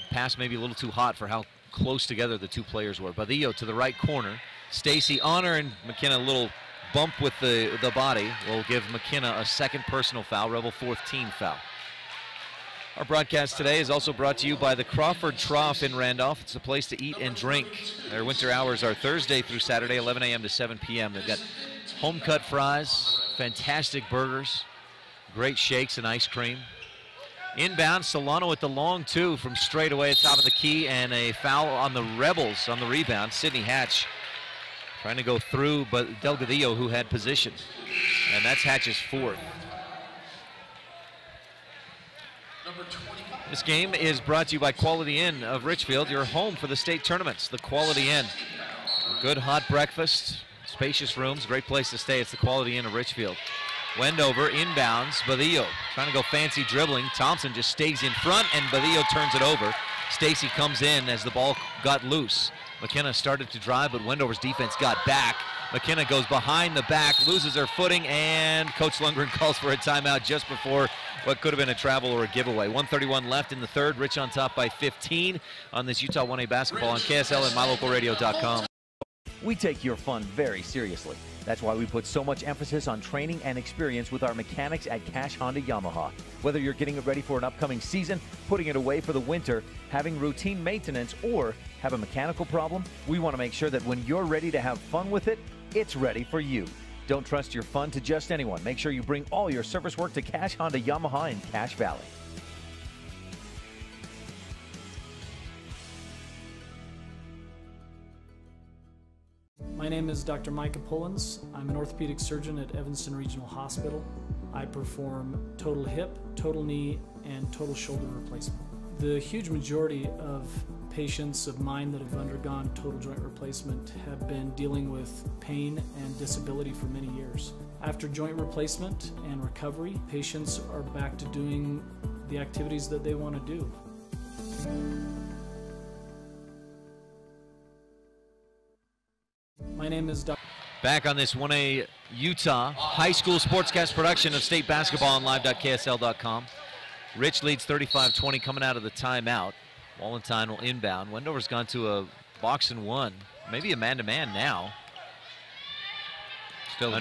Speaker 1: the pass maybe a little too hot for how close together the 2 players were. Badillo to the right corner. Stacy on her, and McKenna a little bump with the body will give McKenna a 2nd personal foul, Rebel 4th team foul. Our broadcast today is also brought to you by the Crawford Trough in Randolph. It's a place to eat and drink. Their winter hours are Thursday through Saturday, 11 a.m. to 7 p.m. They've got home-cut fries, fantastic burgers, great shakes and ice cream. Inbound, Solano with the long 2 from straight away at top of the key, and a foul on the Rebels on the rebound. Sydney Hatch trying to go through, but Delgadillo, who had position. And that's Hatch's 4th. This game is brought to you by Quality Inn of Richfield, your home for the state tournaments. The Quality Inn. A good hot breakfast, spacious rooms, great place to stay. It's the Quality Inn of Richfield. Wendover inbounds. Badillo trying to go fancy dribbling. Thompson just stays in front, and Badillo turns it over. Stacy comes in as the ball got loose. McKenna started to drive, but Wendover's defense got back. McKenna goes behind the back, loses her footing, and Coach Lundgren calls for a timeout just before what could have been a travel or a giveaway. 1:31 left in the 3rd. Rich on top by 15 on this Utah 1A basketball on KSL and MyLocalRadio.com.
Speaker 6: We take your fun very seriously. That's why we put so much emphasis on training and experience with our mechanics at Cash Honda Yamaha. Whether you're getting it ready for an upcoming season, putting it away for the winter, having routine maintenance, or have a mechanical problem, we want to make sure that when you're ready to have fun with it, it's ready for you. Don't trust your fund to just anyone. Make sure you bring all your service work to Cash Honda Yamaha in Cache Valley.
Speaker 14: My name is Dr. Micah Pullins. I'm an orthopedic surgeon at Evanston Regional Hospital. I perform total hip, total knee, and total shoulder replacement. The huge majority of patients of mine that have undergone total joint replacement have been dealing with pain and disability for many years. After joint replacement and recovery, patients are back to doing the activities that they want to do. My name is Dr.
Speaker 1: Back on this 1A Utah high school sportscast production of state basketball on live.ksl.com. Rich leads 35-20 coming out of the timeout. Wallenstein will inbound. Wendover's gone to a box and one, maybe a man-to-man now.
Speaker 13: Still a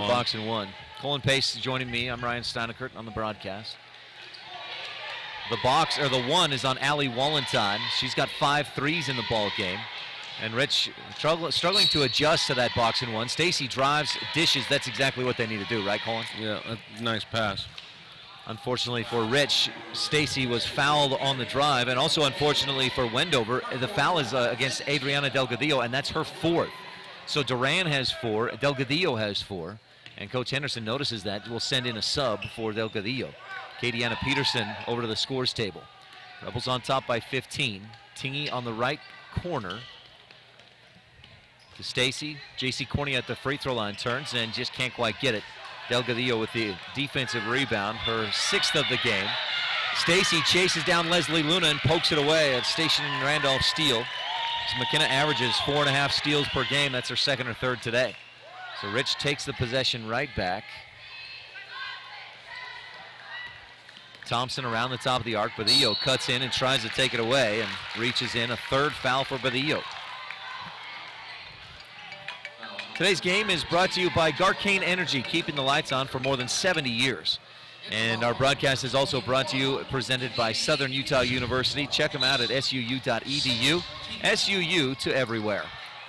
Speaker 1: box and one. Colin Pace is joining me. I'm Ryan Steinekert on the broadcast. The box, or the one, is on Allie Wallenstein. She's got 5 threes in the ball game. And Rich struggling to adjust to that box and one. Stacy drives, dishes. That's exactly what they need to do, right, Colin?
Speaker 13: Yeah, a nice pass.
Speaker 1: Unfortunately for Rich, Stacy was fouled on the drive, and also unfortunately for Wendover, the foul is against Adriana Delgadillo, and that's her 4th. So Duran has 4, Delgadillo has 4, and Coach Henderson notices that. Will send in a sub for Delgadillo. Kadiana Peterson over to the scores table. Rebels on top by 15. Tingy on the right corner to Stacy. JC Cornea at the free throw line turns and just can't quite get it. Delgadillo with the defensive rebound, her 6th of the game. Stacy chases down Leslie Luna and pokes it away. A Station Randolph steal. So McKenna averages 4.5 steals per game. That's her 2nd or 3rd today. So Rich takes the possession right back. Thompson around the top of the arc. Badillo cuts in and tries to take it away and reaches in. A 3rd foul for Badillo. Today's game is brought to you by Garcane Energy, keeping the lights on for more than 70 years. And our broadcast is also brought to you, presented by Southern Utah University. Check them out at suu.edu. SUU to everywhere.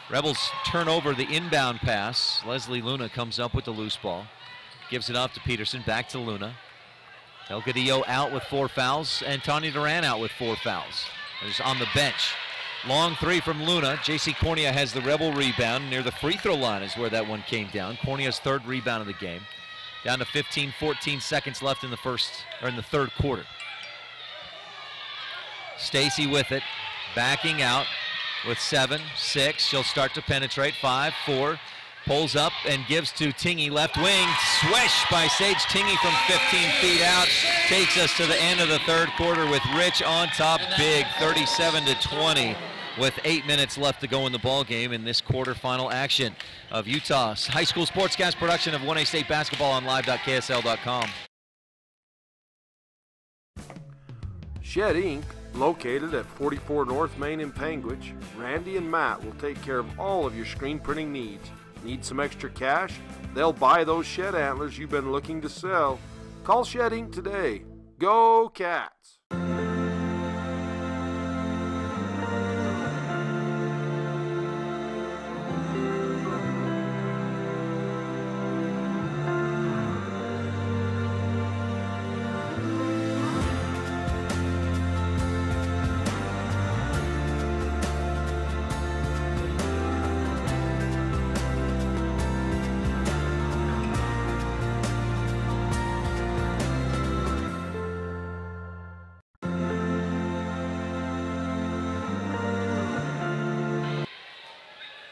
Speaker 1: Rebels turn over the inbound pass. Leslie Luna comes up with the loose ball. Gives it off to Peterson, back to Luna. Delgadillo out with 4 fouls, and Tanya Duran out with 4 fouls. Is on the bench. Long 3 from Luna. JC Cornea has the Rebel rebound. Near the free throw line is where that one came down. Cornea's 3rd rebound of the game. Down to 14 seconds left in the 3rd quarter. Stacy with it, backing out with 7, 6. She'll start to penetrate. 5, 4. Pulls up and gives to Tingy, left wing. Swish by Sage Tingy from 15 feet out. Takes us to the end of the 3rd quarter with Rich on top big, 37-20, with 8 minutes left to go in the ball game in this quarterfinal action of Utah's high school sportscast production of 1A State basketball on live.ksl.com.
Speaker 3: Shed Inc., located at 44 North Main in Panguitch, Randy and Matt will take care of all of your screen printing needs. Need some extra cash? They'll buy those shed antlers you've been looking to sell. Call Shed Inc. today. Go Cats!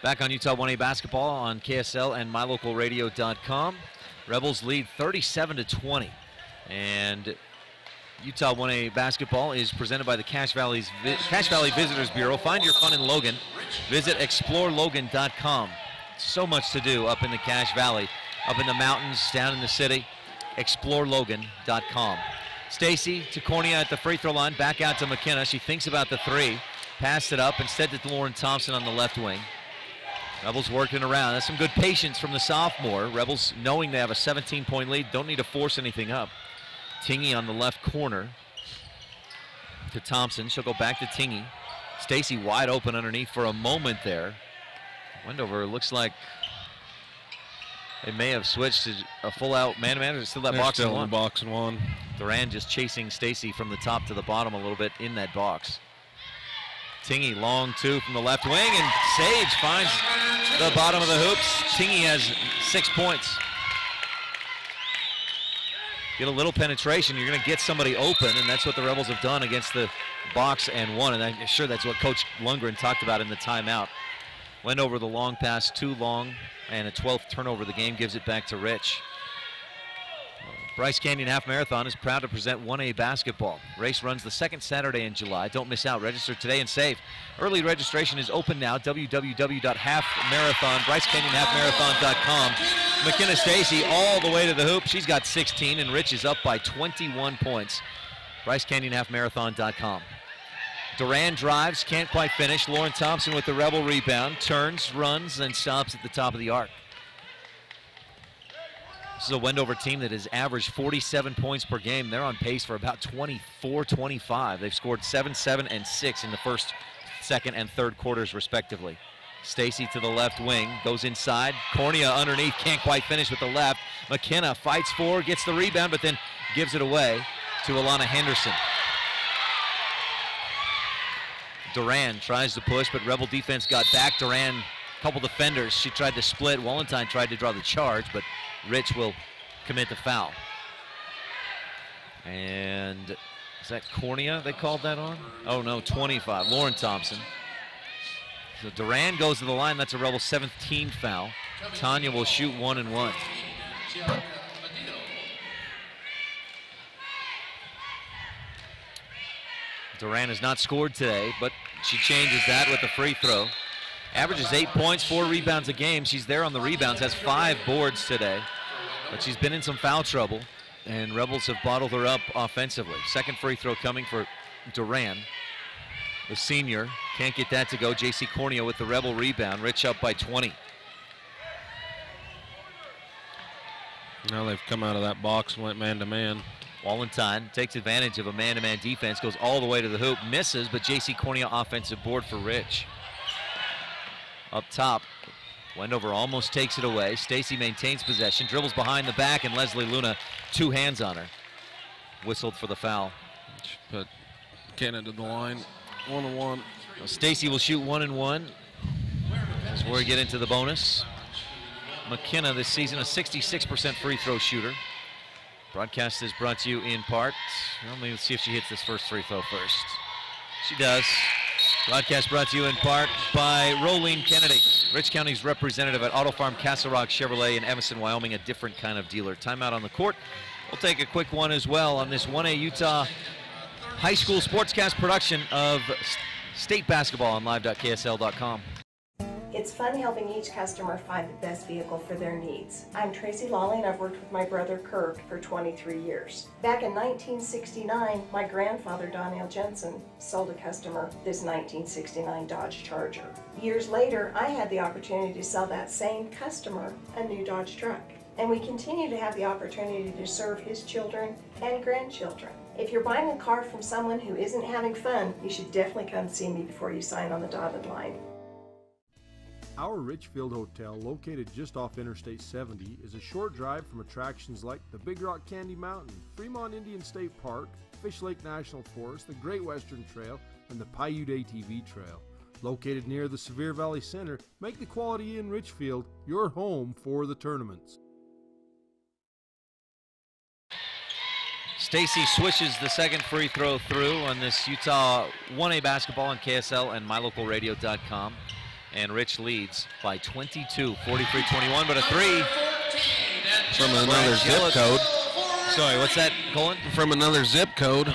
Speaker 1: Back on Utah 1A basketball on KSL and mylocalradio.com. Rebels lead 37-20. And Utah 1A basketball is presented by the Cache Valley Visitors Bureau. Find your fun in Logan. Visit explorelogan.com. So much to do up in the Cache Valley, up in the mountains, down in the city. explorelogan.com. Stacy to Cornea at the free throw line, back out to McKenna. She thinks about the 3, passed it up, instead to Lauren Thompson on the left wing. Rebels working around. That's some good patience from the sophomore. Rebels knowing they have a 17-point lead, don't need to force anything up. Tingy on the left corner to Thompson. She'll go back to Tingy. Stacy wide open underneath for a moment there. Wendover looks like They may have switched to a full-out man-to-man. Still that
Speaker 13: They're
Speaker 1: box
Speaker 13: still
Speaker 1: and one.
Speaker 13: in the box and one.
Speaker 1: Duran just chasing Stacy from the top to the bottom a little bit in that box. Tingy, long two from the left wing, and Sage finds the bottom of the hoops. Tingy has 6 points. Get a little penetration, you're going to get somebody open, and that's what the Rebels have done against the box and one, and I'm sure that's what Coach Lundgren talked about in the timeout. Wendover the long pass, too long, and a 12th turnover of the game gives it back to Rich. Bryce Canyon Half Marathon is proud to present 1A basketball. Race runs the second Saturday in July. Don't miss out. Register today and save. Early registration is open now. www.brycecanyonhalfmarathon.com. McKenna Stacy all the way to the hoop. She's got 16, and Rich is up by 21 points. brycecanyonhalfmarathon.com. Duran drives, can't quite finish. Lauren Thompson with the Rebel rebound. Turns, runs, and stops at the top of the arc. This is a Wendover team that has averaged 47 points per game. They're on pace for about 24, 25. They've scored 7, 7, and 6 in the first, second, and third quarters, respectively. Stacy to the left wing, goes inside. Cornea underneath, can't quite finish with the left. McKenna fights for, gets the rebound, but then gives it away to Alana Henderson. Duran tries to push, but Rebel defense got back. Duran, a couple defenders. She tried to split. Wallenstein tried to draw the charge, but Rich will commit the foul. And is that Cornea they called that on? Oh no, 25, Lauren Thompson. So Duran goes to the line, that's a Rebel 17th foul. Tanya will shoot 1 and 1. Duran has not scored today, but she changes that with the free throw. Averages 8 points, 4 rebounds a game. She's there on the rebounds, has 5 boards today. But she's been in some foul trouble, and Rebels have bottled her up offensively. Second free throw coming for Duran. The senior can't get that to go. J.C. Cornea with the Rebel rebound. Rich up by 20.
Speaker 13: Now they've come out of that box and went man-to-man.
Speaker 1: Wallenstein takes advantage of a man-to-man defense, goes all the way to the hoop, misses, but J.C. Cornea offensive board for Rich. Up top, Wendover almost takes it away. Stacy maintains possession, dribbles behind the back, and Leslie Luna, 2 hands on her. Whistled for the foul.
Speaker 13: Put McKenna to the line, 1 and 1.
Speaker 1: Well, Stacy will shoot 1 and 1. That's where we get into the bonus. McKenna this season a 66% free throw shooter. Broadcast is brought to you in part. Well, let's see if she hits this first free throw first. She does. Broadcast brought to you in part by Rolene Kennedy, Rich County's representative at Auto Farm Castle Rock Chevrolet in Evanston, Wyoming, a different kind of dealer. Timeout on the court. We'll take a quick one as well on this 1A Utah High School Sportscast production of state basketball on live.ksl.com.
Speaker 15: It's fun helping each customer find the best vehicle for their needs. I'm Tracy Lawley and I've worked with my brother Kirk for 23 years. Back in 1969, my grandfather Donnell Jensen sold a customer this 1969 Dodge Charger. Years later, I had the opportunity to sell that same customer a new Dodge truck. And we continue to have the opportunity to serve his children and grandchildren. If you're buying a car from someone who isn't having fun, you should definitely come see me before you sign on the dotted line.
Speaker 3: Our Richfield Hotel, located just off Interstate 70, is a short drive from attractions like the Big Rock Candy Mountain, Fremont Indian State Park, Fish Lake National Forest, the Great Western Trail, and the Paiute ATV Trail. Located near the Sevier Valley Center, make the Quality Inn Richfield your home for the tournaments.
Speaker 1: Stacy swishes the second free throw through on this Utah 1A basketball on KSL and mylocalradio.com. And Rich leads by 22, 43-21, but a 3.
Speaker 13: From another zip code.
Speaker 1: Sorry, what's that, Colin?
Speaker 13: From another zip code.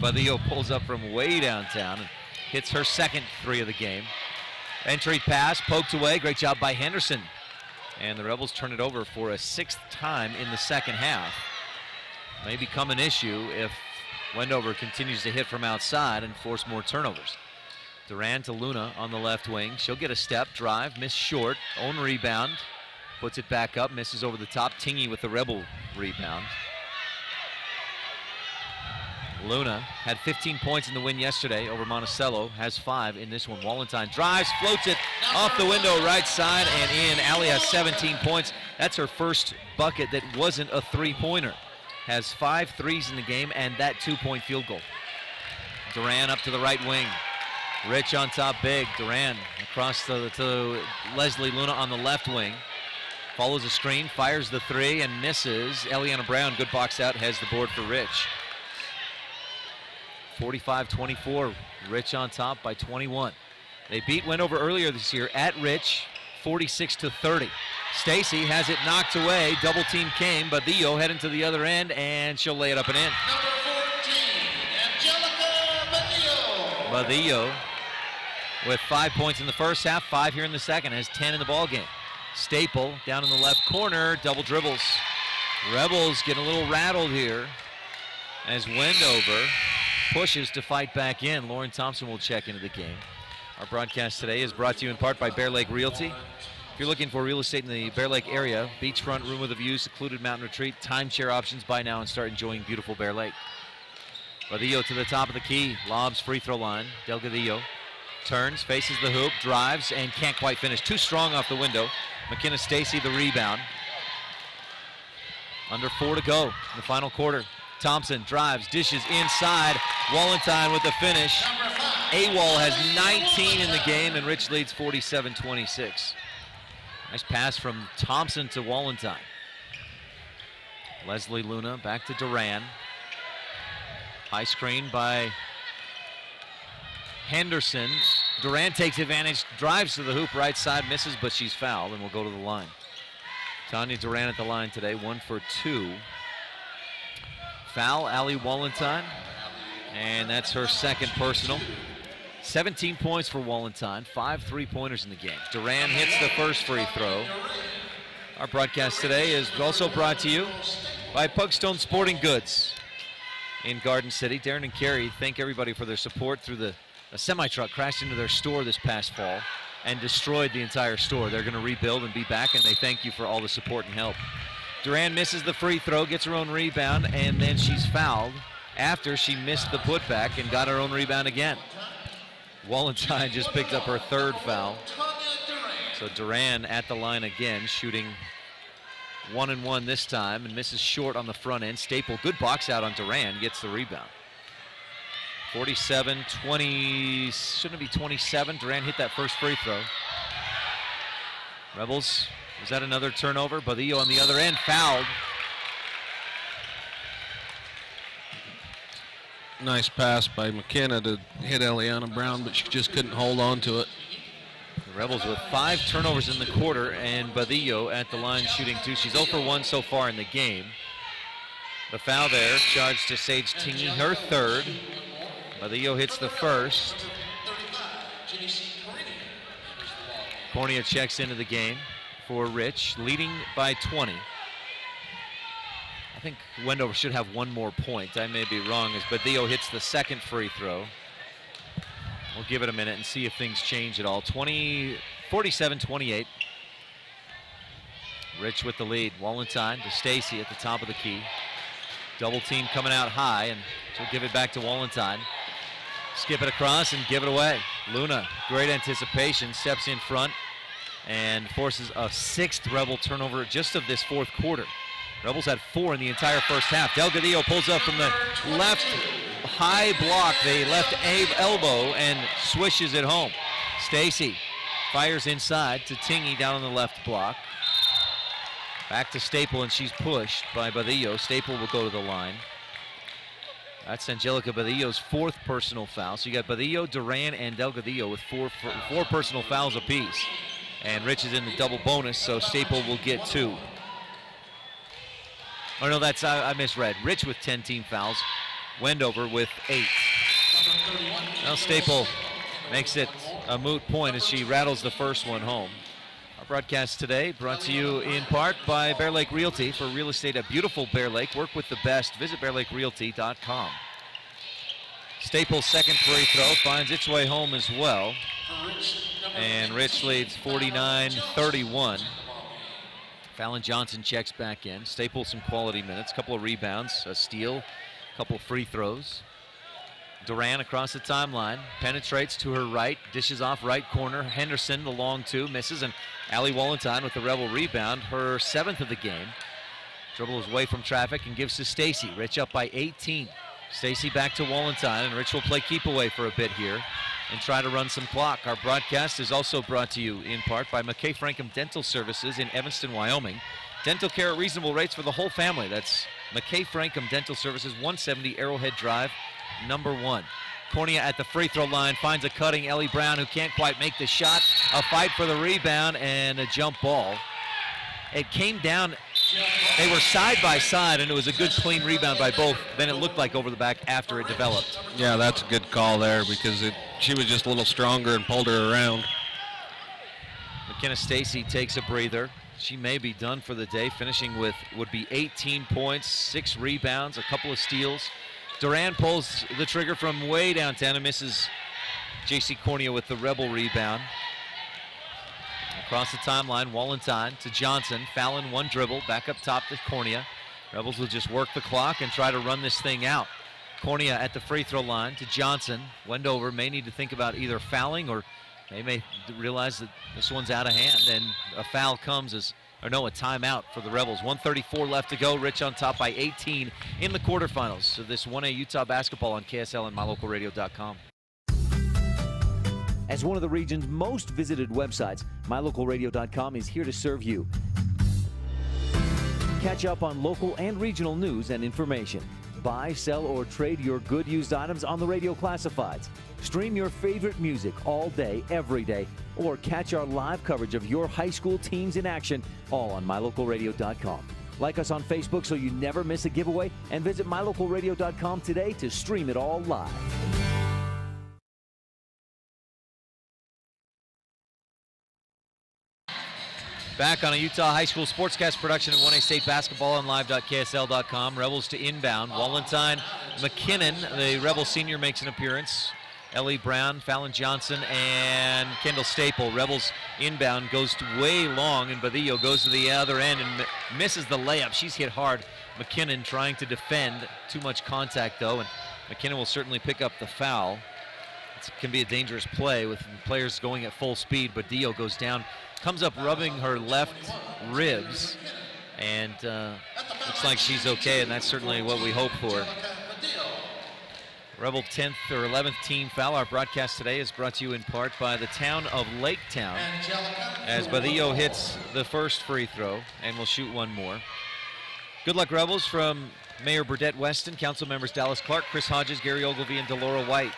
Speaker 1: Badillo pulls up from way downtown and hits her second 3 of the game. Entry pass, poked away, great job by Henderson. And the Rebels turn it over for a 6th time in the second half. May become an issue if Wendover continues to hit from outside and force more turnovers. Duran to Luna on the left wing. She'll get a step, drive, miss short, own rebound, puts it back up, misses over the top. Tingy with the Rebel rebound. Luna had 15 points in the win yesterday over Monticello, has 5 in this one. Wallenstein drives, floats it off the window, right side and in. Allie has 17 points. That's her first bucket that wasn't a three-pointer. Has 5 threes in the game and that 2-point field goal. Duran up to the right wing. Rich on top big. Duran across to Leslie Luna on the left wing. Follows the screen, fires the 3 and misses. Eliana Brown, good box out, has the board for Rich. 45-24, Rich on top by 21. They beat Wendover earlier this year at Rich, 46-30. Stacy has it knocked away, double team came, but Theo heading to the other end, and she'll lay it up and in. Badillo with 5 points in the first half, 5 here in the second, has 10 in the ball game. Staple down in the left corner, double dribbles. Rebels get a little rattled here as Wendover pushes to fight back in. Lauren Thompson will check into the game. Our broadcast today is brought to you in part by Bear Lake Realty. If you're looking for real estate in the Bear Lake area, beachfront, room with a view, secluded mountain retreat, timeshare options, buy now and start enjoying beautiful Bear Lake. Badillo to the top of the key, lobs free throw line. Delgadillo turns, faces the hoop, drives, and can't quite finish. Too strong off the window. McKenna Stacy the rebound. Under 4 to go in the final quarter. Thompson drives, dishes inside. Wallenstein with the finish. AWOL has 19 in the game, and Rich leads 47-26. Nice pass from Thompson to Wallenstein. Leslie Luna back to Duran. High screen by Henderson. Duran takes advantage, drives to the hoop right side, misses, but she's fouled and will go to the line. Tanya Duran at the line today, 1 for 2. Foul, Ali Wallenstein, and that's her second personal. 17 points for Wallenstein, 5 3-pointers in the game. Duran hits the first free throw. Our broadcast today is also brought to you by Pugstone Sporting Goods in Garden City. Darren and Carrie thank everybody for their support through a semi-truck crashed into their store this past fall and destroyed the entire store. They're going to rebuild and be back, and they thank you for all the support and help. Duran misses the free throw, gets her own rebound, and then she's fouled after she missed the putback and got her own rebound again. Wallenstein just picked up her third foul. So Duran at the line again, shooting 1-1 this time, and misses short on the front end. Staple, good box out on Duran, gets the rebound. 47-20, shouldn't it be 27? Duran hit that first free throw. Rebels, is that another turnover? Badillo on the other end, fouled.
Speaker 13: Nice pass by McKenna to hit Eliana Brown, but she just couldn't hold on to it.
Speaker 1: The Rebels with 5 turnovers in the quarter, and Badillo at the line shooting 2. She's 0 for 1 so far in the game. The foul there, charged to Sage Tingy, her third. Badillo hits the first. Cornea checks into the game for Rich, leading by 20. I think Wendover should have 1 more point. I may be wrong as Badillo hits the second free throw. We'll give it a minute and see if things change at all. 47-28. Rich with the lead. Wallenstein to Stacy at the top of the key. Double team coming out high, and she'll give it back to Wallenstein. Skip it across and give it away. Luna, great anticipation, steps in front and forces a 6th Rebel turnover just of this 4th quarter. Rebels had 4 in the entire first half. Delgadillo pulls up from the left high block, the left elbow, and swishes it home. Stacy fires inside to Tingy down on the left block. Back to Staple, and she's pushed by Badillo. Staple will go to the line. That's Angelica Badillo's 4th personal foul. So you got Badillo, Duran, and Delgadillo with 4 personal fouls apiece. And Rich is in the double bonus, so Staple will get 2. Oh no, that's I misread. Rich with 10 team fouls. Wendover with 8. Now Staple makes it a moot point as she rattles the first one home. Our broadcast today brought to you in part by Bear Lake Realty. For real estate at beautiful Bear Lake, work with the best. Visit bearlakerealty.com. Staple's second free throw finds its way home as well. And Rich leads 49-31. Fallon Johnson checks back in. Staple some quality minutes, couple of rebounds, a steal, couple free throws. Duran across the timeline, penetrates to her right, dishes off right corner. Henderson, the long two, misses, and Allie Wallenstein with the Rebel rebound, her 7th of the game. Dribbles away from traffic and gives to Stacy. Rich up by 18. Stacy back to Wallenstein, and Rich will play keep away for a bit here and try to run some clock. Our broadcast is also brought to you in part by McKay Frankham Dental Services in Evanston, Wyoming. Dental care at reasonable rates for the whole family. That's McKay Frankham Dental Services, 170 Arrowhead Drive, number 1. Cornea at the free throw line finds a cutting Ellie Brown, who can't quite make the shot. A fight for the rebound and a jump ball. It came down, they were side by side, and it was a good clean rebound by both. Then it looked like over the back after it developed.
Speaker 13: Yeah, that's a good call there, because she was just a little stronger and pulled her around.
Speaker 1: McKenna Stacy takes a breather. She may be done for the day, finishing with would be 18 points, 6 rebounds, a couple of steals. Duran pulls the trigger from way downtown and misses. J.C. Cornea with the Rebel rebound. Across the timeline, Wallenstein to Johnson. Fallon, one dribble, back up top to Cornea. Rebels will just work the clock and try to run this thing out. Cornea at the free throw line to Johnson. Wendover may need to think about either fouling, or they may realize that this one's out of hand, and a foul comes as, or no, a timeout for the Rebels. 1:34 left to go. Rich on top by 18 in the quarterfinals. So this 1A Utah basketball on KSL and MyLocalRadio.com.
Speaker 6: As one of the region's most visited websites, MyLocalRadio.com is here to serve you. Catch up on local and regional news and information. Buy, sell, or trade your good used items on the radio classifieds. Stream your favorite music all day, every day, or catch our live coverage of your high school teams in action, all on MyLocalRadio.com. Like us on Facebook so you never miss a giveaway, and visit MyLocalRadio.com today to stream it all live.
Speaker 1: Back on a Utah High School Sportscast production of 1A State Basketball on live.ksl.com. Rebels to inbound. Wallenstein, McKinnon, the Rebel senior, makes an appearance. Ellie Brown, Fallon Johnson, and Kendall Staple. Rebels inbound, goes way long, and Badillo goes to the other end and misses the layup. She's hit hard. McKinnon trying to defend. Too much contact, though, and McKinnon will certainly pick up the foul. It can be a dangerous play with players going at full speed. Badillo goes down, comes up rubbing her left ribs, and looks like she's okay, and that's certainly what we hope for. Rebel 10th or 11th team foul. Our broadcast today is brought to you in part by the town of Laketown, as Badillo hits the first free throw and will shoot one more. Good luck, Rebels, from Mayor Burdette Weston, council members Dallas Clark, Chris Hodges, Gary Ogilvie, and Delora White.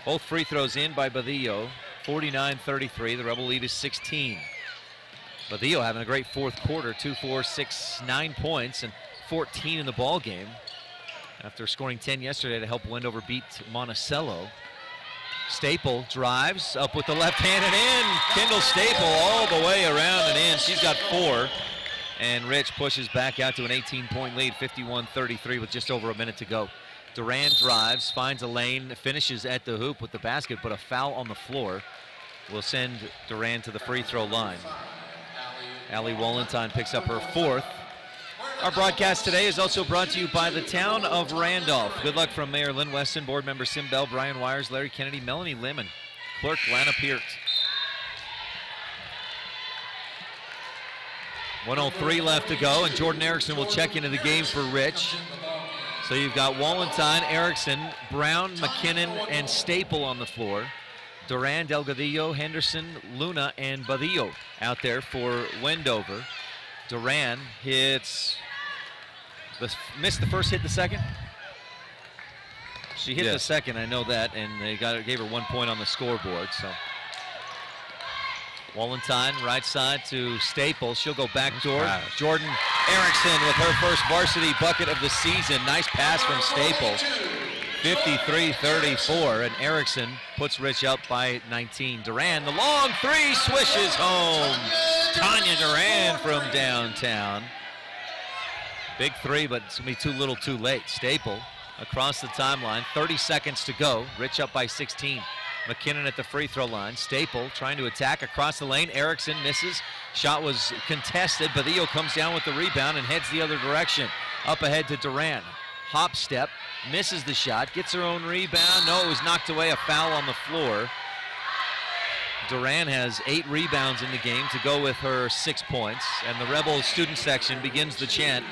Speaker 1: Both free throws in by Badillo. 49-33. The Rebel lead is 16. Badillo having a great fourth quarter. 2, 4, 6, 9 points and 14 in the ball game, after scoring 10 yesterday to help Wendover beat Monticello. Staple drives up with the left hand and in. Kendall Staple all the way around and in. She's got 4. And Rich pushes back out to an 18-point lead, 51-33 with just over a minute to go. Duran drives, finds a lane, finishes at the hoop with the basket, but a foul on the floor will send Duran to the free throw line. Allie Wallenstein picks up her 4th. Our broadcast today is also brought to you by the town of Randolph. Good luck from Mayor Lynn Weston, board member Sim Bell, Brian Wires, Larry Kennedy, Melanie Lim, and clerk Lana Peart. 1:03 left to go, and Jordan Erickson will check into the game for Rich. So you've got Wallenstein, Erickson, Brown, McKinnon, and Staple on the floor. Duran, Delgadillo, Henderson, Luna, and Badillo out there for Wendover. Duran hits, missed the first, hit the second? She hit the second, I know that, and they gave her 1 point on the scoreboard. So Wallenstein, right side to Staple. She'll go backdoor. Jordan Erickson with her first varsity bucket of the season. Nice pass from Staple. 53-34, and Erickson puts Rich up by 19. Duran, the long 3, swishes home. Tanya Duran from downtown. Big 3, but it's going to be too little too late. Staple across the timeline. 30 seconds to go. Rich up by 16. McKinnon at the free throw line. Staple trying to attack across the lane. Erickson misses. Shot was contested. Badillo comes down with the rebound and heads the other direction. Up ahead to Duran. hop step, misses the shot, gets her own rebound. No, it was knocked away, a foul on the floor. Duran has 8 rebounds in the game to go with her 6 points, and the Rebels student section begins the chant,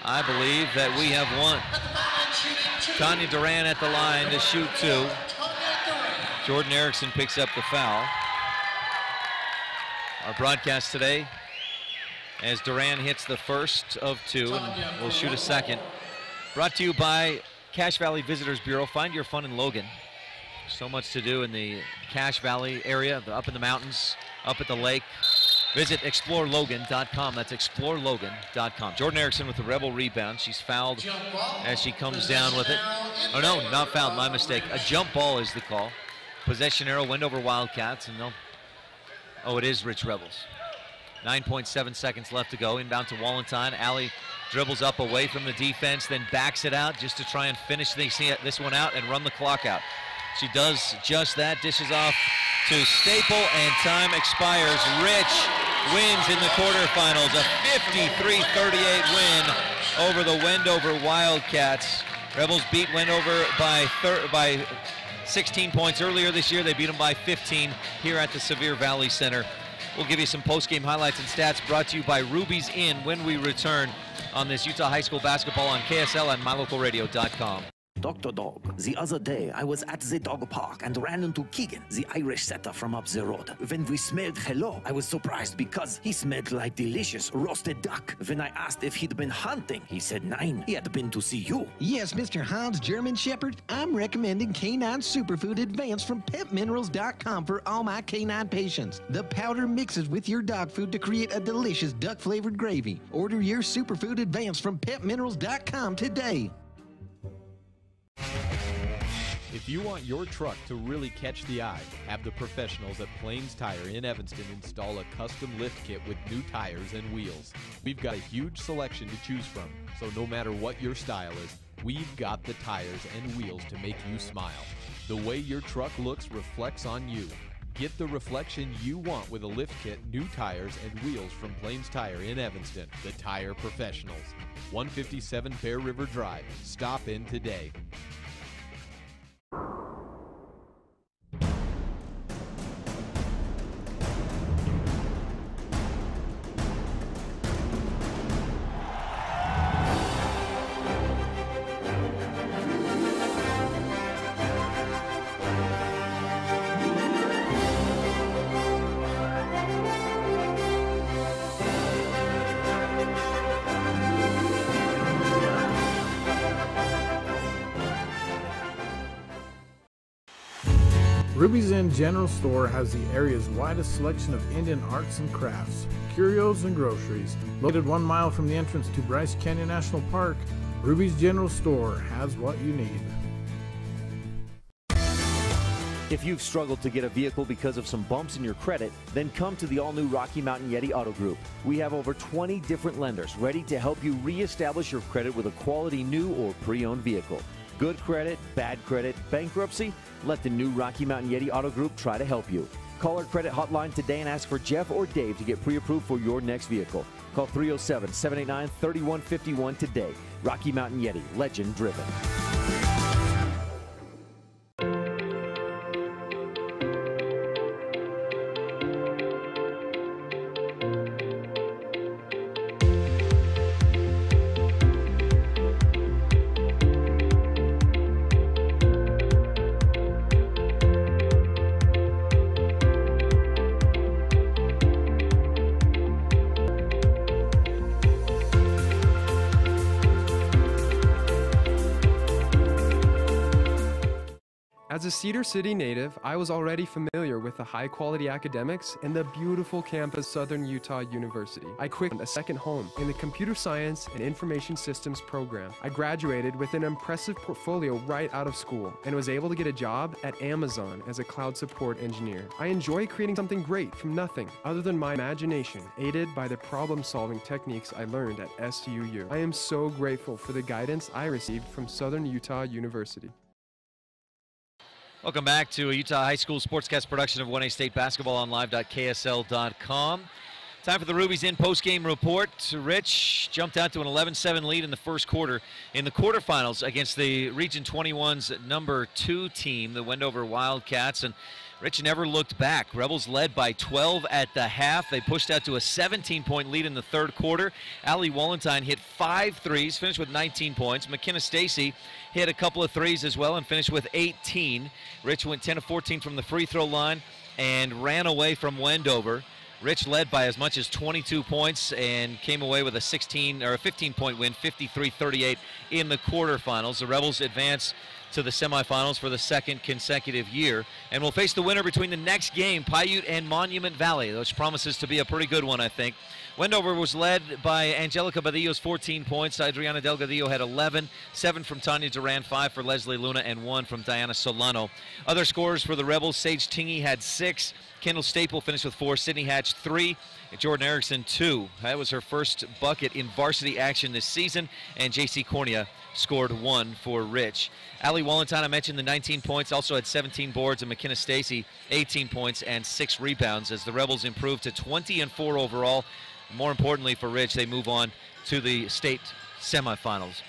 Speaker 1: I believe that we have won. Tanya Duran at the line to shoot 2. Jordan Erickson picks up the foul. Our broadcast today, as Duran hits the first of 2 and will shoot a second. Brought to you by Cache Valley Visitors Bureau. Find your fun in Logan. So much to do in the Cache Valley area, up in the mountains, up at the lake. Visit explorelogan.com. That's explorelogan.com. Jordan Erickson with the Rebel rebound. She's fouled as she comes down with it. Oh no, not fouled, my mistake. A jump ball is the call. Possession arrow, Wendover Wildcats, and oh, it is Rich Rebels. 9.7 seconds left to go. Inbound to Wallenstein. Allie dribbles up away from the defense, then backs it out just to try and finish this one out and run the clock out. She does just that, dishes off to Staple, and time expires. Rich wins in the quarterfinals, a 53-38 win over the Wendover Wildcats. Rebels beat Wendover by 16 points earlier this year. They beat them by 15 here at the Sevier Valley Center. We'll give you some post-game highlights and stats brought to you by Ruby's Inn when we return on this Utah High School basketball on KSL and mylocalradio.com.
Speaker 16: Dr. Dog, the other day I was at the dog park and ran into Keegan, the Irish setter from up the road. When we smelled hello, I was surprised because he smelled like delicious roasted duck. When I asked if he'd been hunting, he said nein, he had been to see you.
Speaker 17: Yes, Mr. Hans German Shepherd, I'm recommending Canine Superfood Advanced from PetMinerals.com for all my canine patients. The powder mixes with your dog food to create a delicious duck-flavored gravy. Order your Superfood Advanced from PetMinerals.com today.
Speaker 2: If you want your truck to really catch the eye, have the professionals at Plains Tire in Evanston install a custom lift kit with new tires and wheels. We've got a huge selection to choose from, so no matter what your style is, we've got the tires and wheels to make you smile. The way your truck looks reflects on you. Get the reflection you want with a lift kit, new tires, and wheels from Plains Tire in Evanston, the tire professionals. 157 Bear River Drive. Stop in today.
Speaker 3: Ruby's Inn General Store has the area's widest selection of Indian arts and crafts, curios, and groceries. Located 1 mile from the entrance to Bryce Canyon National Park, Ruby's General Store has what you need.
Speaker 6: If you've struggled to get a vehicle because of some bumps in your credit, then come to the all-new Rocky Mountain Yeti Auto Group. We have over 20 different lenders ready to help you reestablish your credit with a quality new or pre-owned vehicle. Good credit, bad credit, bankruptcy? Let the new Rocky Mountain Yeti Auto Group try to help you. Call our credit hotline today and ask for Jeff or Dave to get pre-approved for your next vehicle. Call 307-789-3151 today. Rocky Mountain Yeti, legend driven.
Speaker 7: As a Cedar City native, I was already familiar with the high-quality academics and the beautiful campus Southern Utah University. I quickly found a second home in the Computer Science and Information Systems program. I graduated with an impressive portfolio right out of school and was able to get a job at Amazon as a cloud support engineer. I enjoy creating something great from nothing other than my imagination, aided by the problem-solving techniques I learned at SUU. I am so grateful for the guidance I received from Southern Utah University.
Speaker 1: Welcome back to a Utah High School Sportscast production of 1A State Basketball on live.ksl.com. Time for the Rubies In post-game report. Rich jumped out to an 11-7 lead in the first quarter in the quarterfinals against the Region 21's number 2 team, the Wendover Wildcats, and Rich never looked back. Rebels led by 12 at the half. They pushed out to a 17-point lead in the third quarter. Allie Wallentyne hit 5 threes, finished with 19 points. McKenna Stacy hit a couple of threes as well and finished with 18. Rich went 10 of 14 from the free throw line and ran away from Wendover. Rich led by as much as 22 points and came away with a 15-point win, 53-38 in the quarterfinals. The Rebels advance to the semifinals for the second consecutive year and will face the winner between the next game, Paiute and Monument Valley, which promises to be a pretty good one, I think. Wendover was led by Angelica Badillo's 14 points. Adriana Delgadillo had 11, 7 from Tanya Duran, 5 for Leslie Luna, and 1 from Diana Solano. Other scorers for the Rebels, Sage Tingy had 6, Kendall Staple finished with 4, Sydney Hatch 3, and Jordan Erickson 2. That was her first bucket in varsity action this season, and J.C. Cornea scored 1 for Rich. Allie Wallentyne, I mentioned the 19 points, also had 17 boards, and McKenna Stacy 18 points and 6 rebounds as the Rebels improved to 20-4 overall. More importantly for Rich, they move on to the state semifinals.